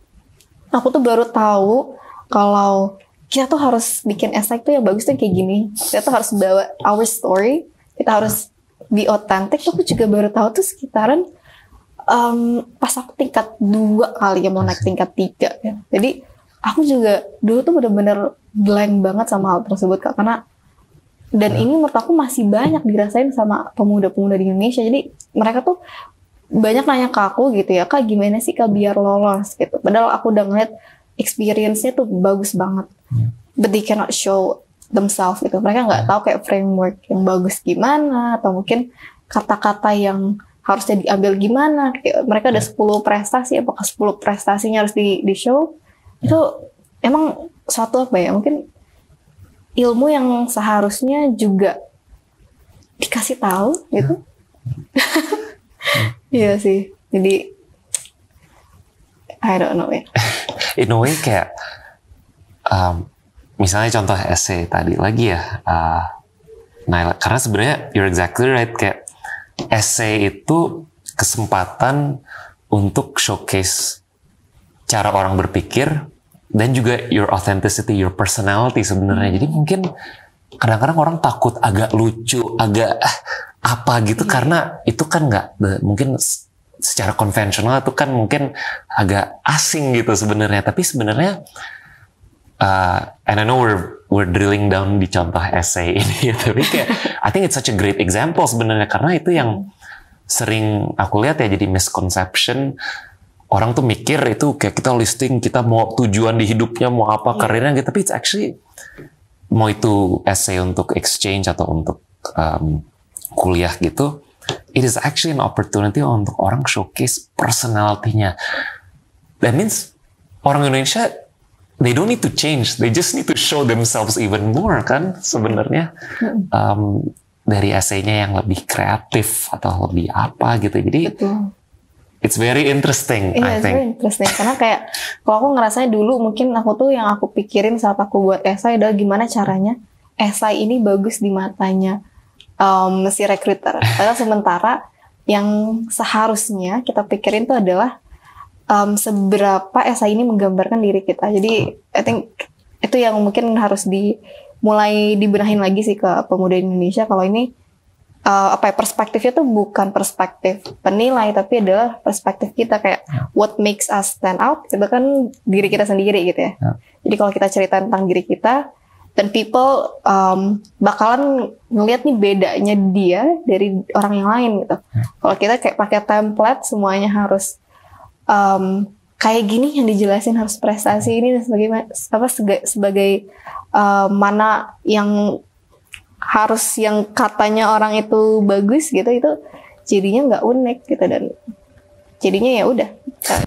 aku tuh baru tahu kalau kita tuh harus bikin essay tuh yang bagus tuh kayak gini. Kita tuh harus bawa our story, kita harus be authentic. Aku juga baru tahu tuh sekitaran pas aku tingkat 2 kali ya mau naik tingkat 3 ya. Jadi aku juga dulu tuh bener-bener blank banget sama hal tersebut Kak, karena dan ini menurut aku masih banyak dirasain sama pemuda-pemuda di Indonesia. Jadi mereka tuh banyak nanya ke aku gitu ya, Kak gimana sih Kak biar lolos gitu. Padahal aku udah ngeliat experience-nya tuh bagus banget. But they cannot show themselves gitu. Mereka nggak tahu kayak framework yang bagus gimana, atau mungkin kata-kata yang harusnya diambil gimana. Kayak mereka ada 10 prestasi, apakah 10 prestasinya harus di show? Itu emang suatu apa ya, mungkin ilmu yang seharusnya juga dikasih tahu gitu. Iya sih, jadi I don't know ya. In a way kayak misalnya contoh essay tadi lagi ya, Naila, karena sebenarnya you're exactly right, kayak essay itu kesempatan untuk showcase cara orang berpikir dan juga your authenticity, your personality sebenarnya. Jadi mungkin kadang-kadang orang takut agak lucu, agak apa gitu, karena itu kan nggak mungkin secara konvensional itu kan mungkin agak asing gitu sebenarnya. Tapi sebenarnya and I know we're drilling down di contoh essay ini ya, tapi kayak I think it's such a great example sebenarnya, karena itu yang sering aku lihat ya jadi misconception. Orang tuh mikir itu kayak kita listing, kita mau tujuan di hidupnya, mau apa karirnya gitu. Tapi it's actually, mau itu essay untuk exchange atau untuk kuliah gitu, it is actually an opportunity untuk orang showcase personality-nya. That means orang Indonesia, they don't need to change, they just need to show themselves even more kan sebenarnya. Dari essay-nya yang lebih kreatif atau lebih apa gitu. Jadi it's very interesting, I think. It's very interesting. Karena kayak, kalau aku ngerasanya dulu, mungkin aku tuh yang aku pikirin saat aku buat esai adalah gimana caranya esai ini bagus di matanya si recruiter. Padahal sementara yang seharusnya kita pikirin tuh adalah seberapa esai ini menggambarkan diri kita. Jadi, I think itu yang mungkin harus mulai dibenahin lagi sih ke pemuda Indonesia. Kalau ini perspektifnya tuh bukan perspektif penilai, tapi adalah perspektif kita, kayak what makes us stand out itu kan diri kita sendiri gitu ya. Jadi kalau kita cerita tentang diri kita, dan people bakalan ngelihat nih bedanya dia dari orang yang lain gitu. Kalau kita kayak pakai template semuanya harus kayak gini yang dijelasin, harus prestasi ini dan sebagai mana yang harus yang katanya orang itu bagus gitu, itu jadinya nggak unik gitu, dan jadinya ya udah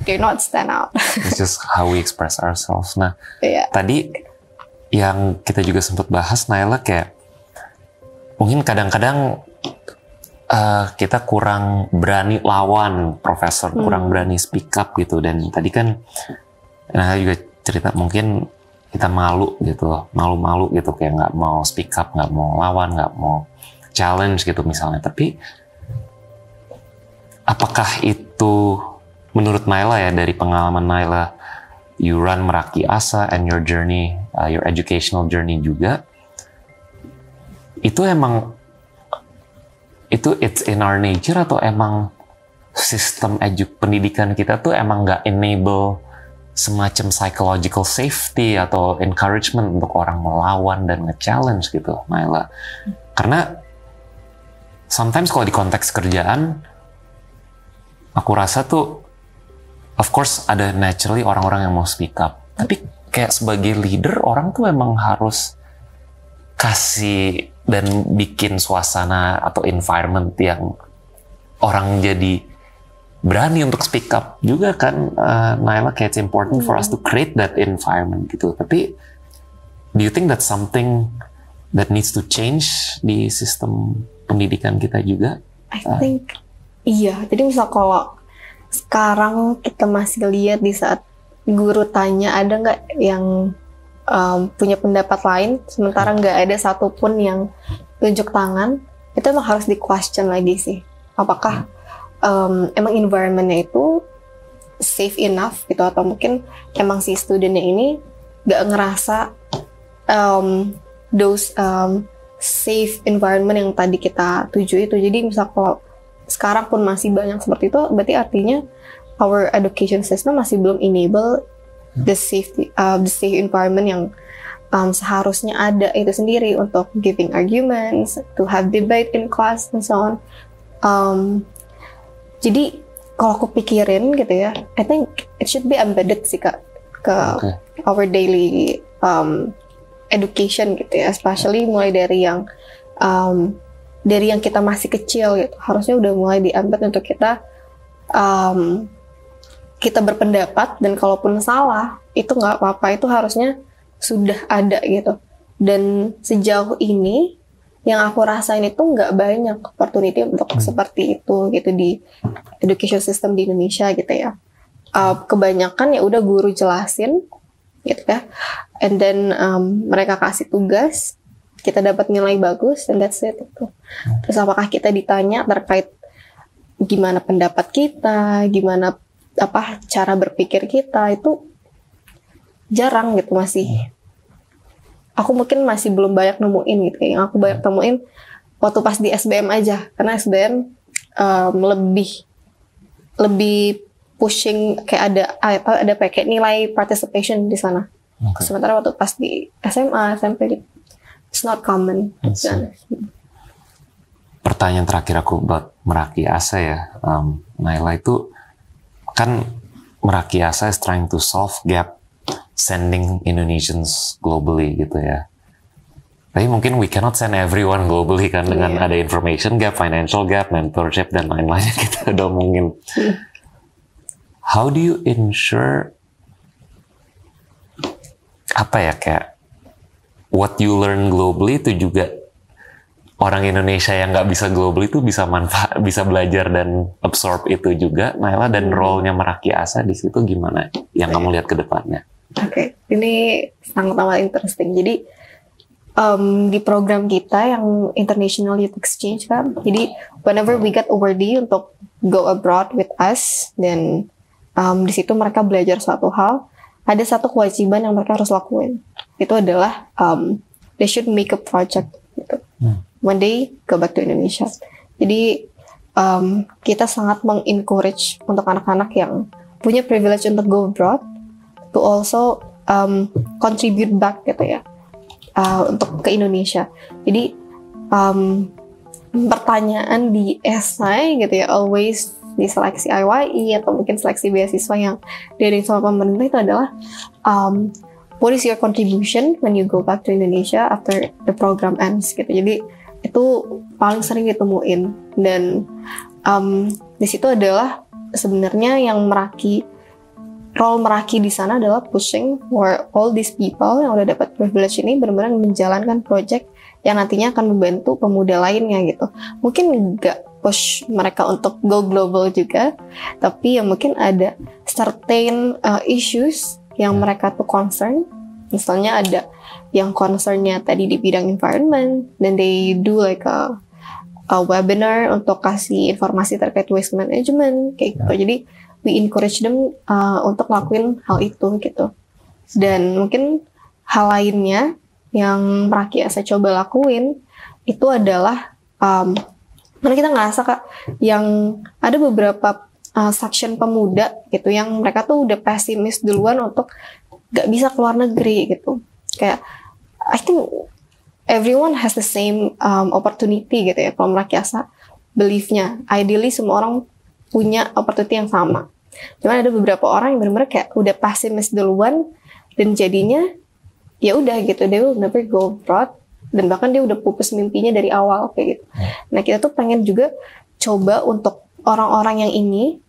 do not stand out. It's just how we express ourselves. Nah, tadi yang kita juga sempat bahas, Naila, kayak mungkin kadang-kadang kita kurang berani lawan profesor, kurang berani speak up gitu, dan tadi kan Naila juga cerita mungkin kita malu gitu, malu-malu gitu, kayak nggak mau speak up, nggak mau lawan, nggak mau challenge gitu misalnya. Tapi apakah itu menurut Naila ya, dari pengalaman Naila, you run Meraki Asa and your journey, your educational journey juga, itu emang it's in our nature, atau emang sistem pendidikan kita tuh emang nggak enable semacam psychological safety atau encouragement untuk orang melawan dan nge-challenge gitu, Naila? Karena sometimes kalau di konteks kerjaan, aku rasa tuh of course ada naturally orang-orang yang mau speak up, tapi kayak sebagai leader, orang tuh emang harus kasih dan bikin suasana atau environment yang orang jadi berani untuk speak up juga kan, Naila, kayak it's important for us to create that environment gitu. Tapi do you think that's something that needs to change di sistem pendidikan kita juga? I think iya. Jadi misal kalau sekarang kita masih lihat di saat guru tanya ada nggak yang punya pendapat lain, sementara nggak ada satupun yang tunjuk tangan, itu emang harus di question lagi sih. Apakah emang environment-nya itu safe enough gitu, atau mungkin emang si studentnya ini gak ngerasa those safe environment yang tadi kita tuju itu. Jadi misal kalau sekarang pun masih banyak seperti itu, berarti artinya our education system masih belum enable the safe environment yang seharusnya ada itu sendiri untuk giving arguments, to have debate in class and so on. Jadi kalau aku pikirin gitu ya, I think it should be embedded sih Kak ke our daily education gitu ya, especially mulai dari yang kita masih kecil gitu, harusnya udah mulai di-embed untuk kita berpendapat, dan kalaupun salah itu nggak apa-apa, itu harusnya sudah ada gitu. Dan sejauh ini yang aku rasain itu nggak banyak opportunity untuk seperti itu gitu di education system di Indonesia gitu ya. Kebanyakan ya udah guru jelasin gitu ya, and then mereka kasih tugas, kita dapat nilai bagus, and that's it gitu. Terus apakah kita ditanya terkait gimana pendapat kita, gimana cara berpikir kita, itu jarang gitu masih. Aku mungkin masih belum banyak nemuin gitu. Yang aku banyak temuin waktu pas di SBM aja, karena SBM lebih pushing, kayak ada pakai nilai participation di sana. Sementara waktu pas di SMA, SMP, it's not common. Pertanyaan terakhir aku buat Meraki Asa ya, Naila, itu kan Meraki Asa is trying to solve gap sending Indonesians globally gitu ya. Tapi mungkin we cannot send everyone globally kan, dengan ada information gap, financial gap, mentorship dan lain-lainnya kita udah omongin. How do you ensure kayak what you learn globally itu juga orang Indonesia yang nggak bisa globally itu bisa belajar dan absorb itu juga, Naila, dan role-nya Meraki Asa di situ gimana yang kamu lihat ke depannya? Oke, ini sangat amat interesting. Jadi di program kita yang International Youth Exchange kan, jadi whenever we get awardee untuk go abroad with us, dan di situ mereka belajar suatu hal, ada satu kewajiban yang mereka harus lakuin. Itu adalah they should make a project gitu when they go back to Indonesia. Jadi kita sangat mengencourage untuk anak-anak yang punya privilege untuk go abroad to also contribute back gitu ya, untuk ke Indonesia. Jadi pertanyaan di esai gitu ya, always di seleksi IYE atau mungkin seleksi beasiswa yang dari sama pemerintah itu adalah what is your contribution when you go back to Indonesia after the program ends gitu. Jadi itu paling sering ditemuin, dan di situ adalah sebenarnya yang role Meraki di sana adalah pushing for all these people yang udah dapat privilege ini benar-benar menjalankan project yang nantinya akan membantu pemuda lainnya gitu. Mungkin nggak push mereka untuk go global juga, tapi ya mungkin ada certain issues yang mereka tuh concern. Misalnya ada yang concernnya tadi di bidang environment, dan they do like a webinar untuk kasih informasi terkait waste management kayak gitu. Jadi we encourage them untuk lakuin hal itu gitu. Dan mungkin hal lainnya yang Meraki Asa coba lakuin itu adalah karena kita ngerasa Kak, yang ada beberapa section pemuda gitu yang mereka tuh udah pesimis duluan untuk gak bisa keluar negeri gitu. Kayak I think everyone has the same opportunity gitu ya. Kalau Meraki Asa beliefnya, ideally semua orang punya opportunity yang sama. Cuman ada beberapa orang yang benar-benar kayak udah pesimis duluan, dan jadinya ya udah gitu, they will never go abroad, dan bahkan dia udah pupus mimpinya dari awal kayak gitu. Nah kita tuh pengen juga coba untuk orang-orang yang ini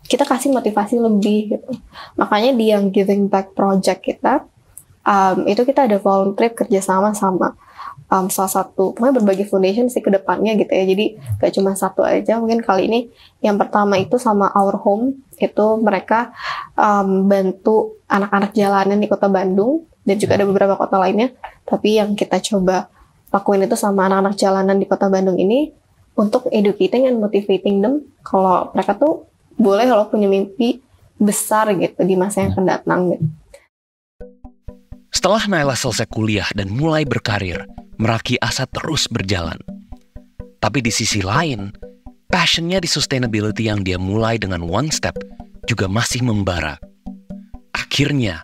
kita kasih motivasi lebih gitu. Makanya di yang Giving Back Project kita itu kita ada volunteer kerjasama sama salah satu, pokoknya berbagai foundation sih ke depannya gitu ya. Jadi gak cuma satu aja. Mungkin kali ini yang pertama itu sama Our Home, itu mereka bantu anak-anak jalanan di kota Bandung, dan juga ada beberapa kota lainnya. Tapi yang kita coba lakuin itu sama anak-anak jalanan di kota Bandung ini, untuk educating and motivating them kalau mereka tuh boleh kalau punya mimpi besar gitu di masa yang akan datang gitu. Setelah Naila selesai kuliah dan mulai berkarir, Meraki Asa terus berjalan. Tapi di sisi lain, passionnya di sustainability yang dia mulai dengan One Step juga masih membara. Akhirnya,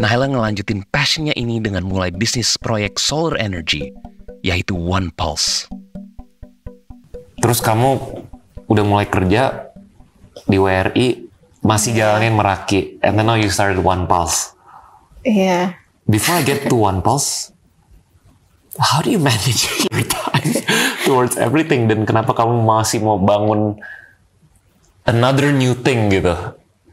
Naila ngelanjutin passionnya ini dengan mulai bisnis proyek solar energy, yaitu One Pulse. Terus kamu udah mulai kerja di WRI, masih jalanin Meraki, and then now you started One Pulse. Iya. Before I get to One Pulse, how do you manage your time towards everything? Dan kenapa kamu masih mau bangun another new thing gitu?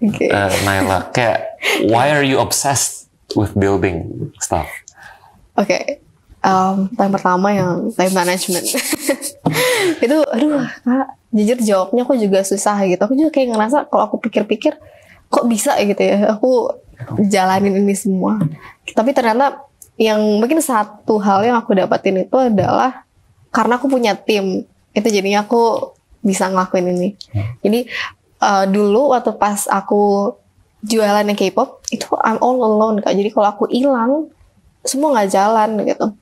Okay. Naila, kayak why are you obsessed with building stuff? Oke, yang pertama yang time management. Itu, aduh Kak, jujur jawabnya aku juga susah gitu. Aku juga kayak ngerasa kalau aku pikir-pikir, kok bisa gitu ya, aku jalanin ini semua. Tapi ternyata yang mungkin satu hal yang aku dapatin itu adalah karena aku punya tim. Itu jadinya aku bisa ngelakuin ini. Jadi dulu waktu pas aku jualan yang K-pop itu I'm all alone Kak. Jadi kalau aku hilang semua nggak jalan gitu.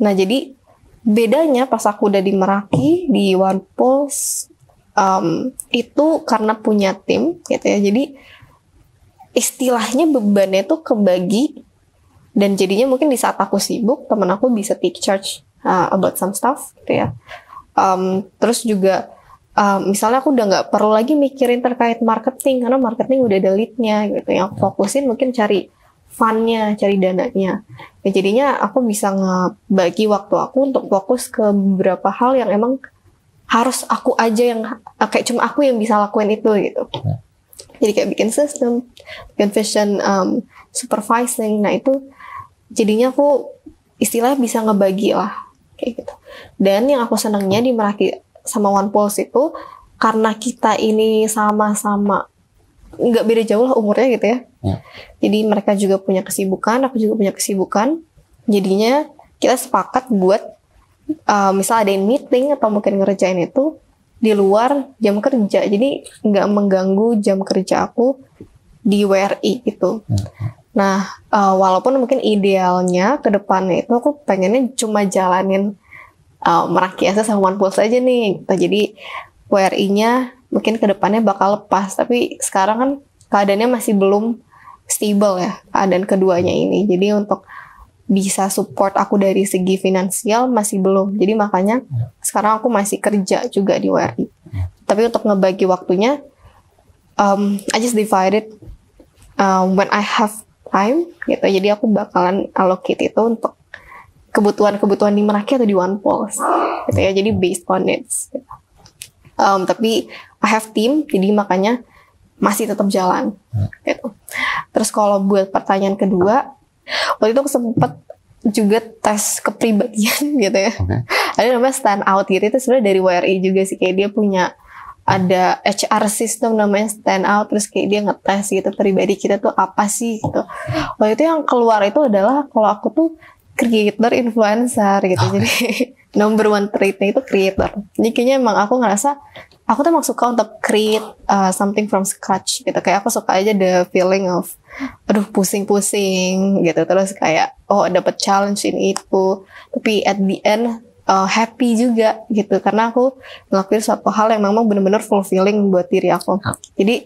Nah jadi bedanya pas aku udah di Meraki di One Pulse itu karena punya tim gitu ya. Jadi istilahnya bebannya tuh kebagi dan jadinya mungkin di saat aku sibuk teman aku bisa take charge about some stuff gitu ya. Terus juga misalnya aku udah nggak perlu lagi mikirin terkait marketing karena marketing udah ada lead-nya gitu. Yang fokusin mungkin cari fund-nya, cari dananya. Ya, jadinya aku bisa ngebagi waktu aku untuk fokus ke beberapa hal yang emang harus aku aja yang kayak cuma aku yang bisa lakuin itu gitu. Jadi kayak bikin sistem, bikin vision, supervising. Nah itu jadinya aku istilahnya bisa ngebagi lah kayak gitu. Dan yang aku senangnya di Meraki sama One Pulse itu karena kita ini sama-sama nggak beda jauh lah umurnya gitu ya. Jadi mereka juga punya kesibukan, aku juga punya kesibukan. Jadinya kita sepakat buat misal ada meeting atau mungkin ngerjain itu di luar jam kerja. Jadi nggak mengganggu jam kerja aku di WRI gitu. Nah walaupun mungkin idealnya ke depannya itu aku pengennya cuma jalanin Meraki aja sama One Pulse aja nih. Jadi WRI-nya mungkin kedepannya bakal lepas. Tapi sekarang kan keadaannya masih belum stable ya, keadaan keduanya ini. Jadi untuk bisa support aku dari segi finansial masih belum. Jadi makanya sekarang aku masih kerja juga di WRI. Tapi untuk ngebagi waktunya, I just divided when I have time gitu. Jadi aku bakalan allocate itu untuk kebutuhan-kebutuhan di Meraki atau di One Pulse gitu ya. Jadi based on needs gitu. Tapi I have team, jadi makanya masih tetap jalan gitu. Terus kalau buat pertanyaan kedua, waktu itu aku sempat juga tes kepribadian gitu ya. Ada namanya stand out gitu. Itu sebenarnya dari WRI juga sih, kayak dia punya ada HR system namanya stand out. Terus kayak dia ngetes gitu pribadi kita tuh apa sih gitu. Waktu itu yang keluar itu adalah kalau aku tuh creator, influencer gitu. Jadi number one trait-nya itu creator. Jadi kayaknya emang aku ngerasa aku tuh emang suka untuk create something from scratch gitu. Kayak aku suka aja the feeling of aduh pusing-pusing gitu. Terus kayak oh dapat challenge ini itu. Tapi at the end happy juga gitu. Karena aku ngelakuin suatu hal yang memang benar-benar fulfilling buat diri aku. Jadi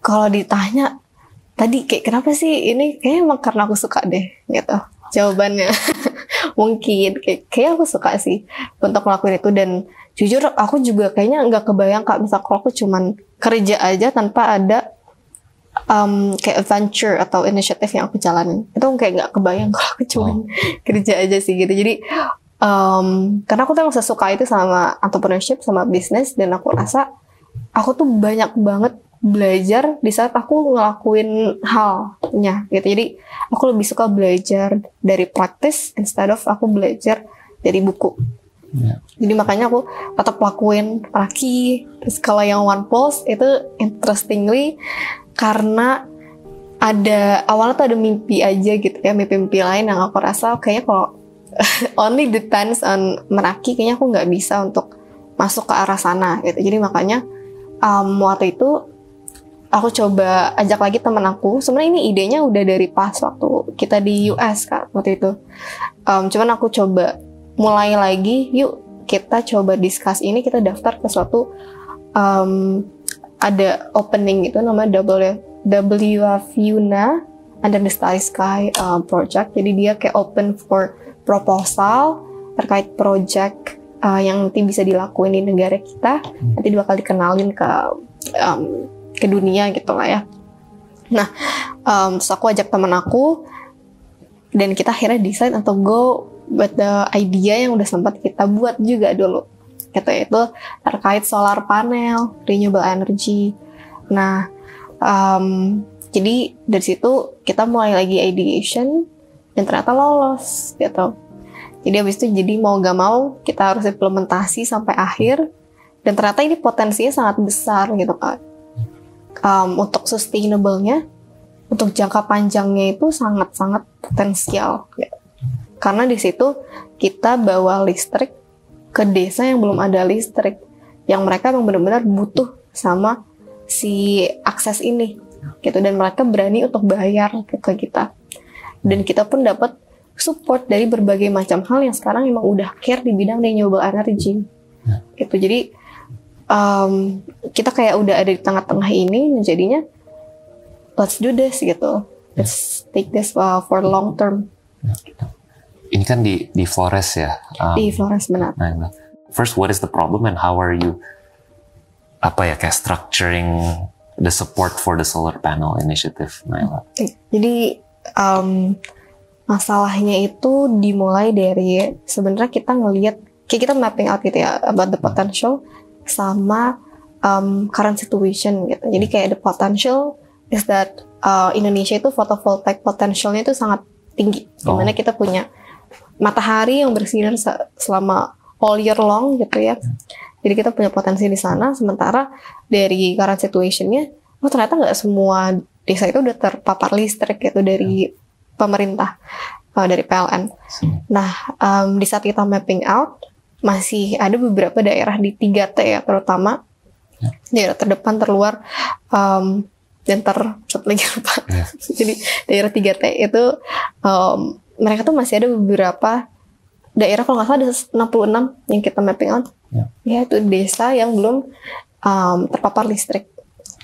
kalau ditanya tadi kayak kenapa sih ini, kayaknya emang karena aku suka deh gitu. Jawabannya mungkin kayak aku suka sih untuk ngelakuin itu. Dan jujur aku juga kayaknya nggak kebayang Kak, misal kalau aku cuman kerja aja tanpa ada kayak adventure atau inisiatif yang aku jalanin, itu kayak nggak kebayang kalau aku cuman kerja aja sih gitu. Jadi karena aku tuh emang sesuka itu sama entrepreneurship, sama bisnis, dan aku rasa aku tuh banyak banget belajar di saat aku ngelakuin halnya gitu. Jadi aku lebih suka belajar dari praktis instead of aku belajar dari buku. Jadi makanya aku tetap lakuin Meraki. Terus kalau yang One Pulse itu interestingly karena awalnya tuh ada mimpi aja gitu ya, mimpi-mimpi lain yang aku rasa kayaknya kalau only depends on Meraki kayaknya aku nggak bisa untuk masuk ke arah sana gitu. Jadi makanya waktu itu aku coba ajak lagi teman aku. Sebenarnya ini idenya udah dari pas waktu kita di US Kak waktu itu. Cuman aku coba mulai lagi, yuk kita coba discuss ini, kita daftar ke suatu ada opening itu namanya WFUNA Under the Starry Sky project. Jadi dia kayak open for proposal terkait project yang nanti bisa dilakuin di negara kita, nanti bakal dikenalin ke dunia gitu lah ya. Nah, terus aku ajak teman aku dan kita akhirnya decide untuk go with the idea yang udah sempat kita buat juga dulu, gitu, itu terkait solar panel, renewable energy. Nah, jadi dari situ kita mulai lagi ideation dan ternyata lolos gitu. Jadi habis itu jadi mau gak mau kita harus implementasi sampai akhir dan ternyata ini potensinya sangat besar gitu kan. Untuk sustainable-nya, untuk jangka panjangnya itu sangat-sangat potensial gitu. Karena di situ kita bawa listrik ke desa yang belum ada listrik, yang mereka memang benar-benar butuh sama si akses ini gitu, dan mereka berani untuk bayar ke kita, dan kita pun dapat support dari berbagai macam hal yang sekarang emang udah care di bidang renewable energy gitu. Jadi kita kayak udah ada di tengah-tengah ini, jadinya let's do this gitu, let's take this for long term. Ini kan di Flores ya? Di Flores, benar. Nah, first, what is the problem and how are you kayak structuring the support for the solar panel initiative, Naila? Jadi masalahnya itu dimulai dari sebenarnya kita ngelihat, kayak kita mapping out gitu ya about the potential sama current situation gitu. Jadi kayak the potential is that Indonesia itu photovoltaic potentialnya itu sangat tinggi, dimana kita punya matahari yang bersinar selama all year long gitu ya. Jadi kita punya potensi di sana, sementara dari current situationnya, ternyata nggak semua desa itu udah terpapar listrik gitu dari pemerintah, dari PLN. Nah, di saat kita mapping out, masih ada beberapa daerah di 3T ya, terutama daerah terdepan, terluar, dan satu lagi lupa. Jadi daerah 3T itu mereka tuh masih ada beberapa daerah, kalau nggak salah ada 66 yang kita mapping out. Ya, itu desa yang belum terpapar listrik.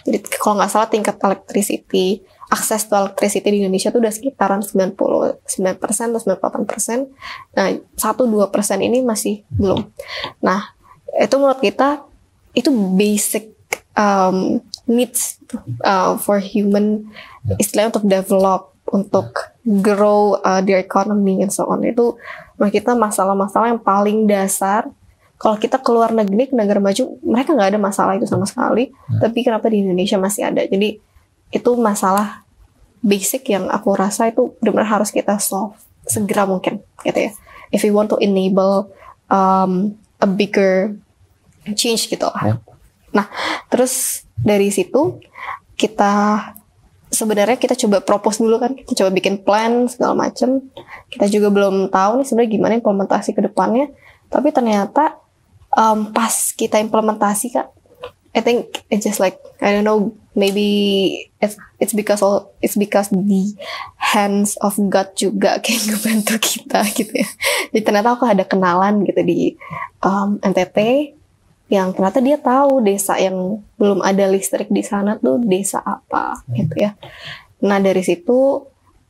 Jadi kalau nggak salah tingkat electricity, akses to electricity di Indonesia tuh udah sekitaran 99% atau 98%. Nah, 1-2% ini masih belum. Nah, itu menurut kita itu basic needs for human, istilahnya untuk develop, untuk grow their economy and so on. Itu menurut kita masalah-masalah yang paling dasar. Kalau kita keluar negeri, ke negara maju, mereka nggak ada masalah itu sama sekali. Tapi kenapa di Indonesia masih ada? Jadi itu masalah basic yang aku rasa itu benar-benar harus kita solve segera mungkin, gitu ya. If we want to enable a bigger change gitu lah. Nah, terus dari situ sebenarnya kita coba propose dulu kan, kita coba bikin plan segala macam. Kita juga belum tahu nih sebenarnya gimana implementasi ke depannya. Tapi ternyata pas kita implementasi, Kak, I think it's just like, I don't know, maybe it's because the hands of God juga kayak ngebantu kita gitu ya. Jadi ternyata aku ada kenalan gitu di NTT yang ternyata dia tahu desa yang belum ada listrik di sana tuh desa apa gitu ya. Nah, dari situ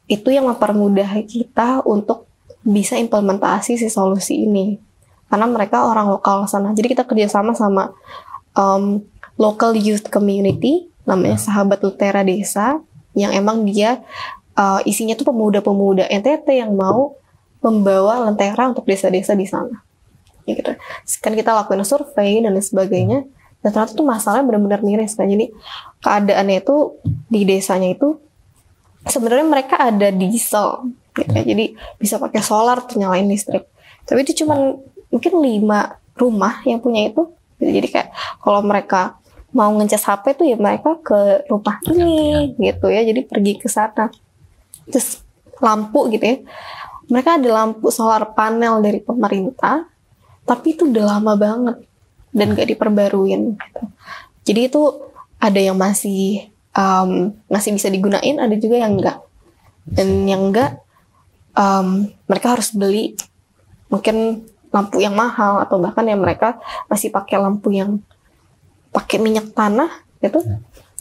itu yang mempermudah kita untuk bisa implementasi si solusi ini. Karena mereka orang lokal sana. Jadi kita kerjasama sama local youth community, namanya Sahabat Lentera Desa, yang emang dia isinya tuh pemuda-pemuda NTT yang mau membawa lentera untuk desa-desa di sana. Gitu. Kan kita lakuin survei dan lain sebagainya, dan ternyata tuh masalahnya benar-benar miris kan. Jadi keadaannya itu di desanya itu sebenarnya mereka ada diesel, gitu ya. Jadi bisa pakai solar tuh nyalain listrik. Tapi itu cuma mungkin 5 rumah yang punya itu. Jadi kayak kalau mereka mau ngecas HP tuh ya mereka ke rumah ini gitu ya. Jadi pergi ke sana. Terus lampu gitu ya. Mereka ada lampu solar panel dari pemerintah, tapi itu udah lama banget dan gak diperbaruin gitu. Jadi itu ada yang masih bisa digunain, ada juga yang enggak. Dan yang enggak mereka harus beli mungkin lampu yang mahal, atau bahkan yang mereka masih pakai lampu yang pakai minyak tanah gitu.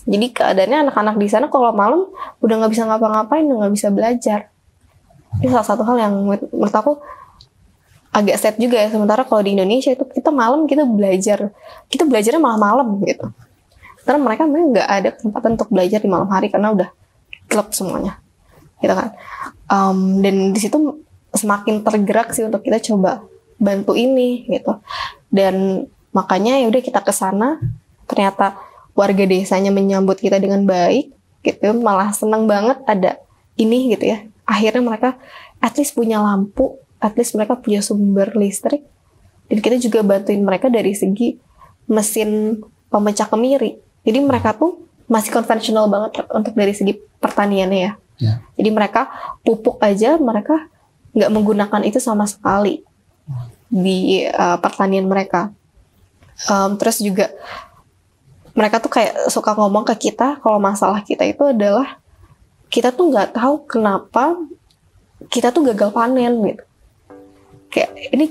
Jadi keadaannya anak-anak di sana kalau malam udah nggak bisa ngapa-ngapain, udah nggak bisa belajar. Ini salah satu hal yang menurut aku agak sad juga ya. Sementara kalau di Indonesia itu kita malam kita belajarnya malah malam gitu. Karena mereka memang nggak ada kesempatan untuk belajar di malam hari karena udah gelap semuanya, gitu kan. Dan di situ semakin tergerak sih untuk kita coba bantu ini gitu. Dan makanya ya udah kita ke sana. Ternyata warga desanya menyambut kita dengan baik gitu, malah senang banget ada ini gitu ya. Akhirnya mereka at least punya lampu, at least mereka punya sumber listrik, dan kita juga bantuin mereka dari segi mesin pemecah kemiri. Jadi mereka tuh masih konvensional banget untuk dari segi pertaniannya ya. Jadi mereka pupuk aja mereka nggak menggunakan itu sama sekali di pertanian mereka. Terus juga mereka tuh kayak suka ngomong ke kita kalau masalah kita itu adalah kita tuh nggak tahu kenapa kita tuh gagal panen gitu. Kayak ini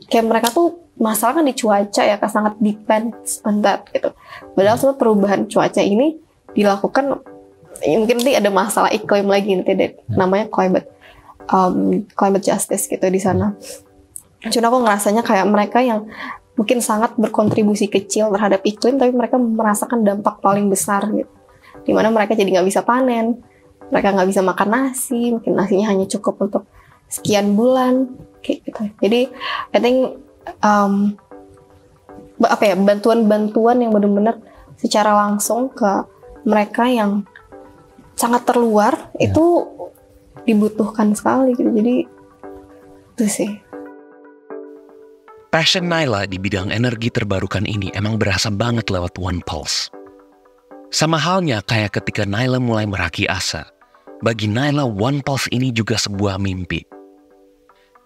kayak mereka tuh masalah kan di cuaca ya, kan sangat depends on that gitu. Padahal semua perubahan cuaca ini dilakukan, ya mungkin nanti ada masalah iklim lagi nanti namanya climate justice gitu di sana. Cuma aku ngerasanya kayak mereka yang mungkin sangat berkontribusi kecil terhadap iklim, tapi mereka merasakan dampak paling besar gitu. Dimana mereka jadi nggak bisa panen, mereka nggak bisa makan nasi, mungkin nasinya hanya cukup untuk sekian bulan, kayak gitu. Jadi, I think bantuan-bantuan yang benar-benar secara langsung ke mereka yang sangat terluar itu dibutuhkan sekali gitu. Jadi itu sih. Passion Naila di bidang energi terbarukan ini emang berasa banget lewat One Pulse. Sama halnya kayak ketika Naila mulai meraki asa, bagi Naila One Pulse ini juga sebuah mimpi.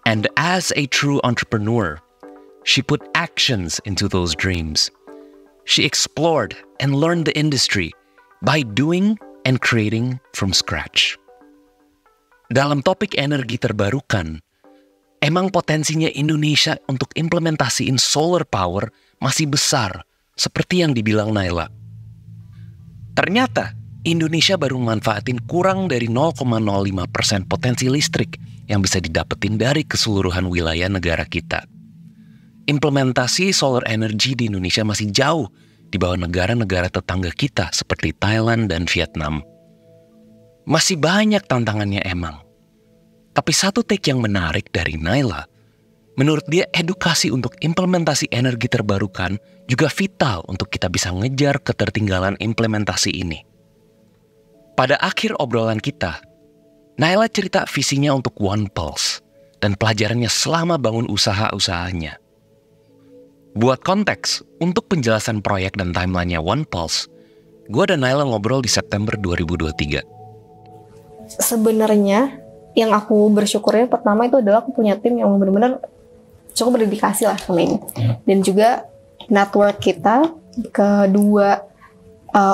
And as a true entrepreneur, she put actions into those dreams. She explored and learned the industry by doing and creating from scratch. Dalam topik energi terbarukan, emang potensinya Indonesia untuk implementasiin solar power masih besar, seperti yang dibilang Naila. Ternyata, Indonesia baru manfaatin kurang dari 0,05% potensi listrik yang bisa didapetin dari keseluruhan wilayah negara kita. Implementasi solar energy di Indonesia masih jauh di bawah negara-negara tetangga kita seperti Thailand dan Vietnam. Masih banyak tantangannya emang. Tapi satu take yang menarik dari Naila, menurut dia edukasi untuk implementasi energi terbarukan juga vital untuk kita bisa ngejar ketertinggalan implementasi ini. Pada akhir obrolan kita, Naila cerita visinya untuk One Pulse dan pelajarannya selama bangun usaha-usahanya. Buat konteks, untuk penjelasan proyek dan timelinenya One Pulse, gue dan Naila ngobrol di September 2023. Sebenarnya yang aku bersyukurnya pertama itu adalah aku punya tim yang benar-benar cukup berdedikasi lah sama ini. Dan juga network kita ke dua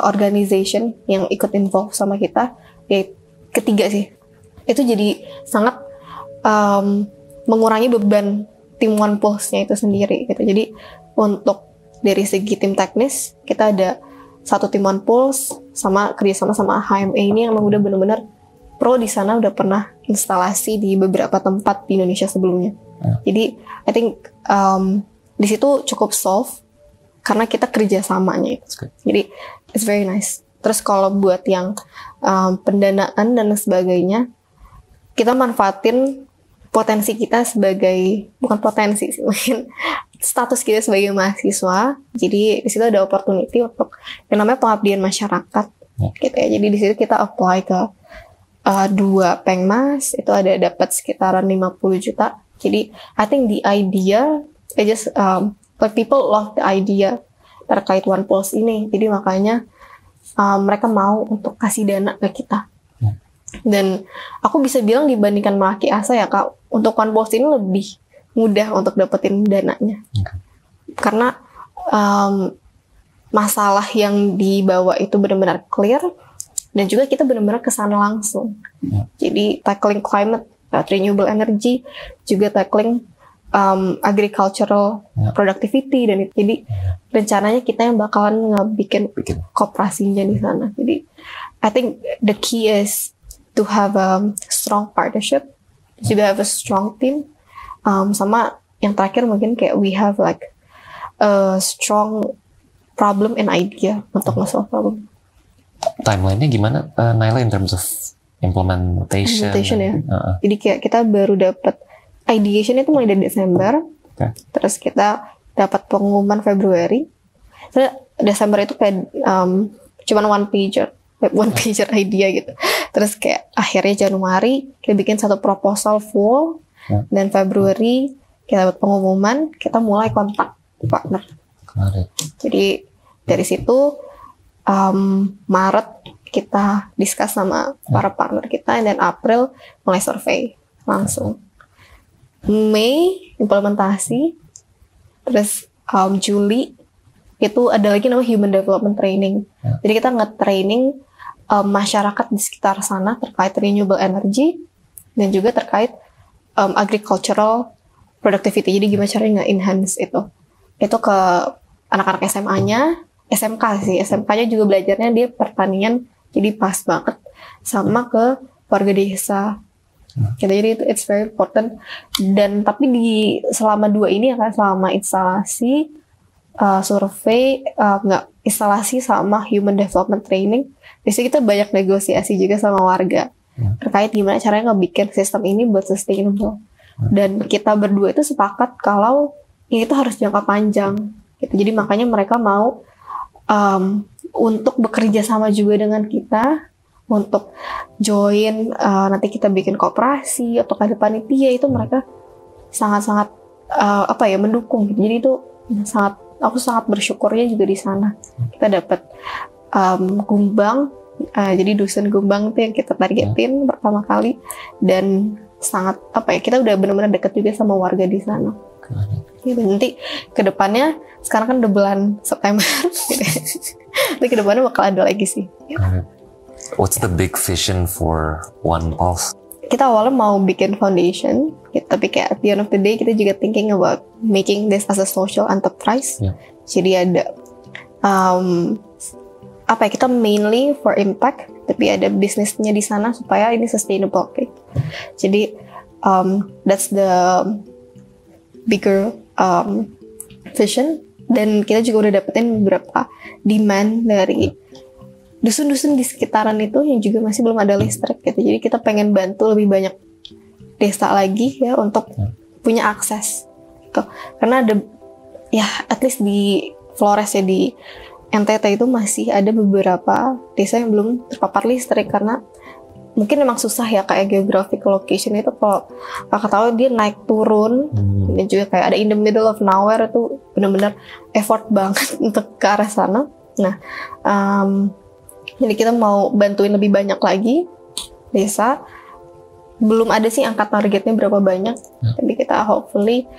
organization yang ikut involve sama kita, ya ketiga sih. Itu jadi sangat mengurangi beban tim One Pulse-nya itu sendiri gitu. Jadi untuk dari segi tim teknis, kita ada satu tim One Pulse sama kerjasama sama HME ini yang udah benar-benar pro di sana, udah pernah instalasi di beberapa tempat di Indonesia sebelumnya. Jadi I think di situ cukup solve karena kita kerjasamanya itu. Jadi it's very nice. Terus kalau buat yang pendanaan dan sebagainya, kita manfaatin potensi kita sebagai, bukan potensi sih, mungkin status kita sebagai mahasiswa. Jadi di situ ada opportunity untuk yang namanya pengabdian masyarakat, gitu ya. Jadi di situ kita apply ke 2 pengmas, itu ada dapat sekitaran 50 juta. Jadi I think the idea, like people love the idea terkait One Pulse ini. Jadi makanya mereka mau untuk kasih dana ke kita. Dan aku bisa bilang dibandingkan Melaki Asa ya Kak, untuk One Pulse ini lebih mudah untuk dapetin dananya. Karena masalah yang dibawa itu benar-benar clear, dan juga kita benar-benar kesana langsung. Jadi tackling climate, renewable energy, juga tackling agricultural productivity dan itu. Jadi rencananya kita yang bakalan bikin koperasinya di sana. Jadi I think the key is to have a strong partnership, juga have a strong team, sama yang terakhir mungkin kayak we have like a strong problem and idea untuk nge-solve problem. Timeline-nya gimana, Naila, in terms of implementation ya. Jadi kayak kita baru dapat ideation itu mulai dari Desember, terus kita dapat pengumuman Februari. Terus Desember itu kayak cuman one pager idea gitu. Terus kayak akhirnya Januari kita bikin satu proposal full, dan Februari kita dapat pengumuman, kita mulai kontak partner. Jadi dari situ Maret kita discuss sama para partner kita, dan April mulai survei langsung. Mei implementasi, terus Juli itu ada lagi namanya Human Development Training. Jadi kita nge-training masyarakat di sekitar sana terkait renewable energy dan juga terkait agricultural productivity. Jadi gimana caranya nge-enhance itu ke anak-anak SMA-nya, SMK sih. SMK-nya juga belajarnya dia pertanian, jadi pas banget sama ke warga desa. Jadi itu it's very important. Dan tapi selama 2 ini ya kan, selama instalasi, survei, instalasi sama human development training, biasanya kita banyak negosiasi juga sama warga terkait gimana caranya ngebikin sistem ini buat sustainable. Dan kita berdua itu sepakat kalau ini itu harus jangka panjang gitu. Jadi makanya mereka mau untuk bekerja sama juga dengan kita, untuk join, nanti kita bikin koperasi atau ada panitia, itu mereka sangat-sangat mendukung gitu. Jadi itu aku sangat bersyukurnya juga di sana. Kita dapat gumbang, jadi dusun gumbang itu yang kita targetin pertama kali, dan sangat kita udah benar-benar dekat juga sama warga di sana. Gitu. Nanti kedepannya, sekarang kan udah bulan September, nanti kedepannya bakal ada lagi sih. What's the big vision for One Pulse? Kita awalnya mau bikin foundation, gitu, tapi kayak at the end of the day kita juga thinking about making this as a social enterprise. Jadi ada kita mainly for impact, tapi ada bisnisnya di sana supaya ini sustainable. Jadi that's the bigger vision. Dan kita juga udah dapetin beberapa demand dari dusun-dusun di sekitaran itu yang juga masih belum ada listrik gitu. Jadi kita pengen bantu lebih banyak desa lagi ya untuk punya akses gitu. Karena ada at least di Flores ya, di NTT itu masih ada beberapa desa yang belum terpapar listrik karena mungkin memang susah ya, kayak geographic location itu kalau kakak tahu dia naik turun, dan juga kayak ada in the middle of nowhere, itu benar-benar effort banget untuk ke arah sana. Nah, jadi kita mau bantuin lebih banyak lagi desa. Belum ada sih angka targetnya berapa banyak, tapi kita hopefully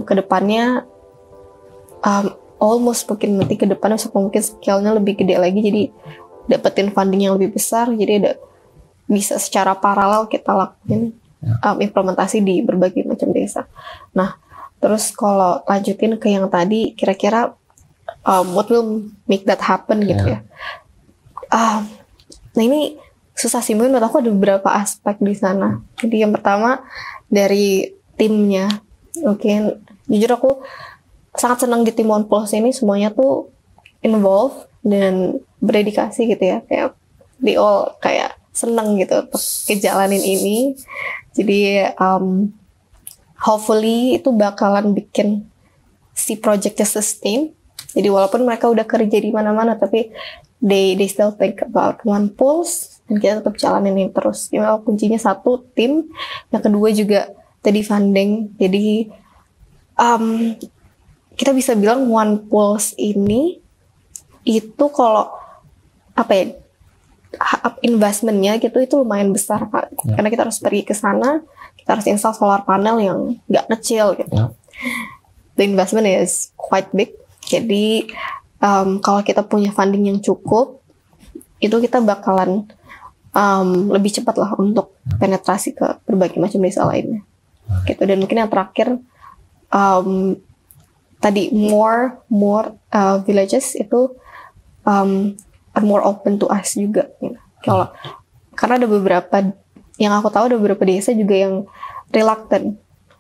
kedepannya almost mungkin nanti kedepannya mungkin scale-nya lebih gede lagi, jadi dapetin funding yang lebih besar, jadi ada bisa secara paralel kita lakuin implementasi di berbagai macam desa. Nah, terus kalau lanjutin ke yang tadi, kira-kira what will make that happen gitu ya. Nah ini susah sih, menurut aku ada beberapa aspek di sana. Jadi yang pertama dari timnya. Mungkin jujur aku sangat senang di tim One Pulse ini, semuanya tuh involved dan berdedikasi gitu ya. Kayak they all kayak seneng gitu untuk ngejalanin ini. Jadi hopefully itu bakalan bikin si projectnya sustain. Jadi walaupun mereka udah kerja di mana-mana, tapi they still think about One Pulse, dan kita tetap jalanin ini terus. Jadi kuncinya satu, tim. Yang kedua juga tadi funding. Jadi kita bisa bilang One Pulse ini itu kalau investmentnya gitu itu lumayan besar Pak. Karena kita harus pergi ke sana, kita harus install solar panel yang nggak kecil gitu. The investment is quite big. Jadi kalau kita punya funding yang cukup, itu kita bakalan lebih cepat lah untuk penetrasi ke berbagai macam desa lainnya. Gitu. Dan mungkin yang terakhir tadi more villages itu are more open to us juga. Gitu. Karena ada beberapa yang aku tahu, ada beberapa desa juga yang reluctant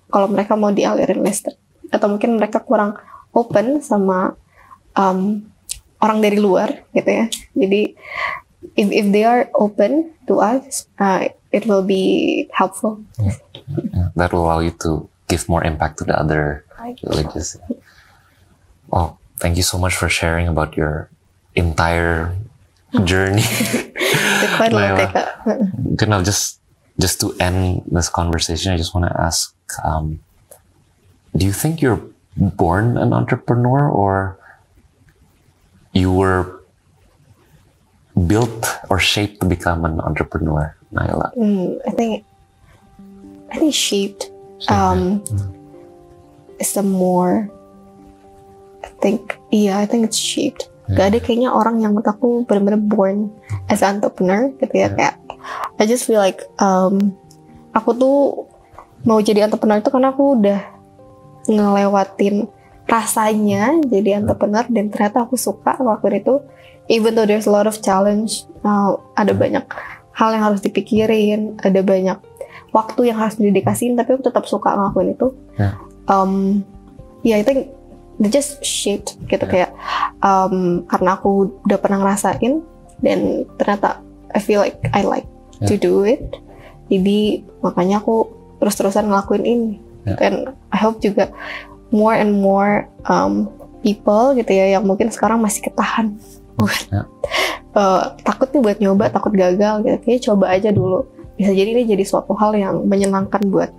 kalau mereka mau dialirin listrik, atau mungkin mereka kurang open sama orang dari luar gitu ya. Jadi if they are open to us, it will be helpful. That will allow you to give more impact to the other villages. Oh, thank you so much for sharing about your entire journey. Quite a lot. Kenal, just to end this conversation, I just want to ask, do you think you're born an entrepreneur, or you were built or shaped to become an entrepreneur, Naila? I think shaped. Is the more. I think it's shaped. Gak ada kayaknya orang yang menurut aku benar-benar born as an entrepreneur gitu ya. Kayak I just feel like aku tuh mau jadi entrepreneur itu karena aku udah ngelewatin rasanya jadi entrepreneur, dan ternyata aku suka ngelakuin itu. Even though there's a lot of challenge, ada banyak hal yang harus dipikirin, ada banyak waktu yang harus didedikasiin, tapi aku tetap suka ngelakuin itu. I think they just shaped gitu, kayak karena aku udah pernah ngerasain, dan ternyata I feel like I like to do it, jadi makanya aku terus-terusan ngelakuin ini. Dan I hope juga more and more people gitu ya, yang mungkin sekarang masih ketahan takut nih buat nyoba, takut gagal gitu, kayaknya coba aja dulu, bisa jadi ini jadi suatu hal yang menyenangkan buat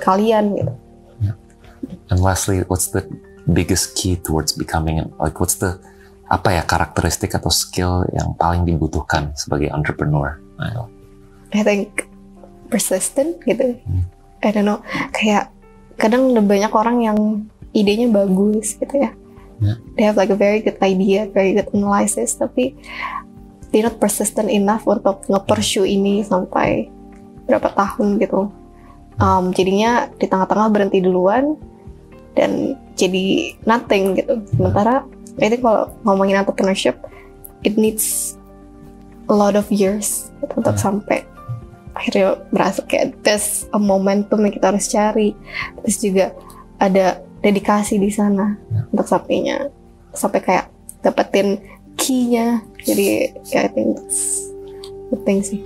kalian gitu. And lastly, what's the biggest key towards becoming, what's the karakteristik atau skill yang paling dibutuhkan sebagai entrepreneur? I think persistent gitu. I don't know, kayak kadang ada banyak orang yang idenya bagus gitu ya. They have like a very good idea, very good analysis, tapi they're not persistent enough untuk nge-pursue ini sampai berapa tahun gitu. Jadinya di tengah-tengah berhenti duluan dan jadi nothing gitu. Sementara I think kalau ngomongin entrepreneurship, it needs a lot of years gitu, untuk sampai akhirnya berasa kayak there's a momentum yang kita harus cari. Terus juga ada dedikasi di sana untuk sampai kayak dapetin key-nya. Jadi I think that's the thing sih.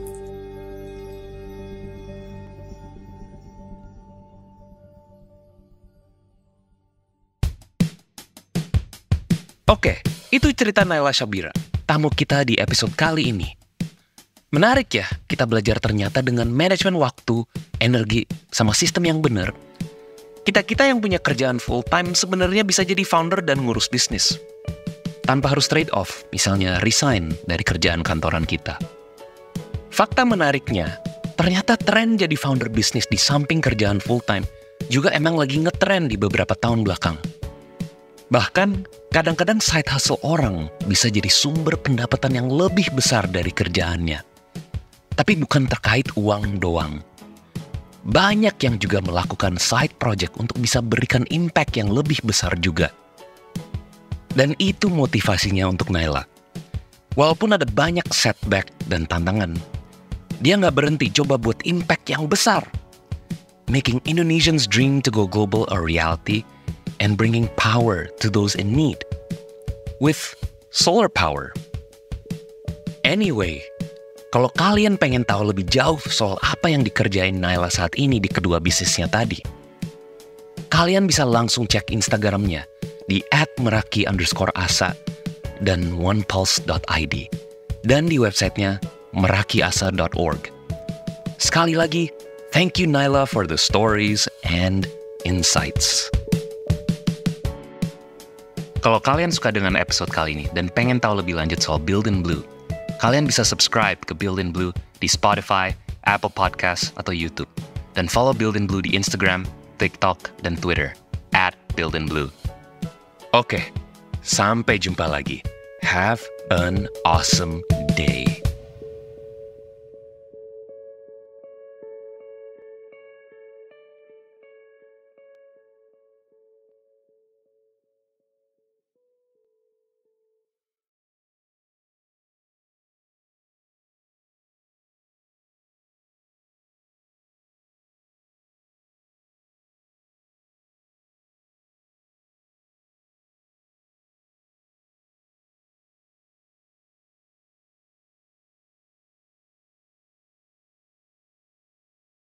Oke, itu cerita Naila Syabira, tamu kita di episode kali ini. Menarik ya, kita belajar ternyata dengan manajemen waktu, energi, sama sistem yang benar, kita-kita yang punya kerjaan full-time sebenarnya bisa jadi founder dan ngurus bisnis. Tanpa harus trade-off, misalnya resign dari kerjaan kantoran kita. Fakta menariknya, ternyata tren jadi founder bisnis di samping kerjaan full-time juga emang lagi ngetren di beberapa tahun belakang. Bahkan, kadang-kadang side hustle orang bisa jadi sumber pendapatan yang lebih besar dari kerjaannya. Tapi bukan terkait uang doang. Banyak yang juga melakukan side project untuk bisa berikan impact yang lebih besar juga. Dan itu motivasinya untuk Naila. Walaupun ada banyak setback dan tantangan, dia nggak berhenti coba buat impact yang besar. Making Indonesians' dream to go global a reality and bringing power to those in need. With solar power. Anyway, kalau kalian pengen tahu lebih jauh soal apa yang dikerjain Naila saat ini di kedua bisnisnya tadi, kalian bisa langsung cek Instagramnya di @meraki_asa dan onepulse.id dan di websitenya merakiasa.org. Sekali lagi, thank you Naila for the stories and insights. Kalau kalian suka dengan episode kali ini dan pengen tahu lebih lanjut soal Build in Blue, kalian bisa subscribe ke Build in Blue di Spotify, Apple Podcasts, atau YouTube. Dan follow Build in Blue di Instagram, TikTok, dan Twitter @BuildInBlue. Oke, sampai jumpa lagi. Have an awesome day.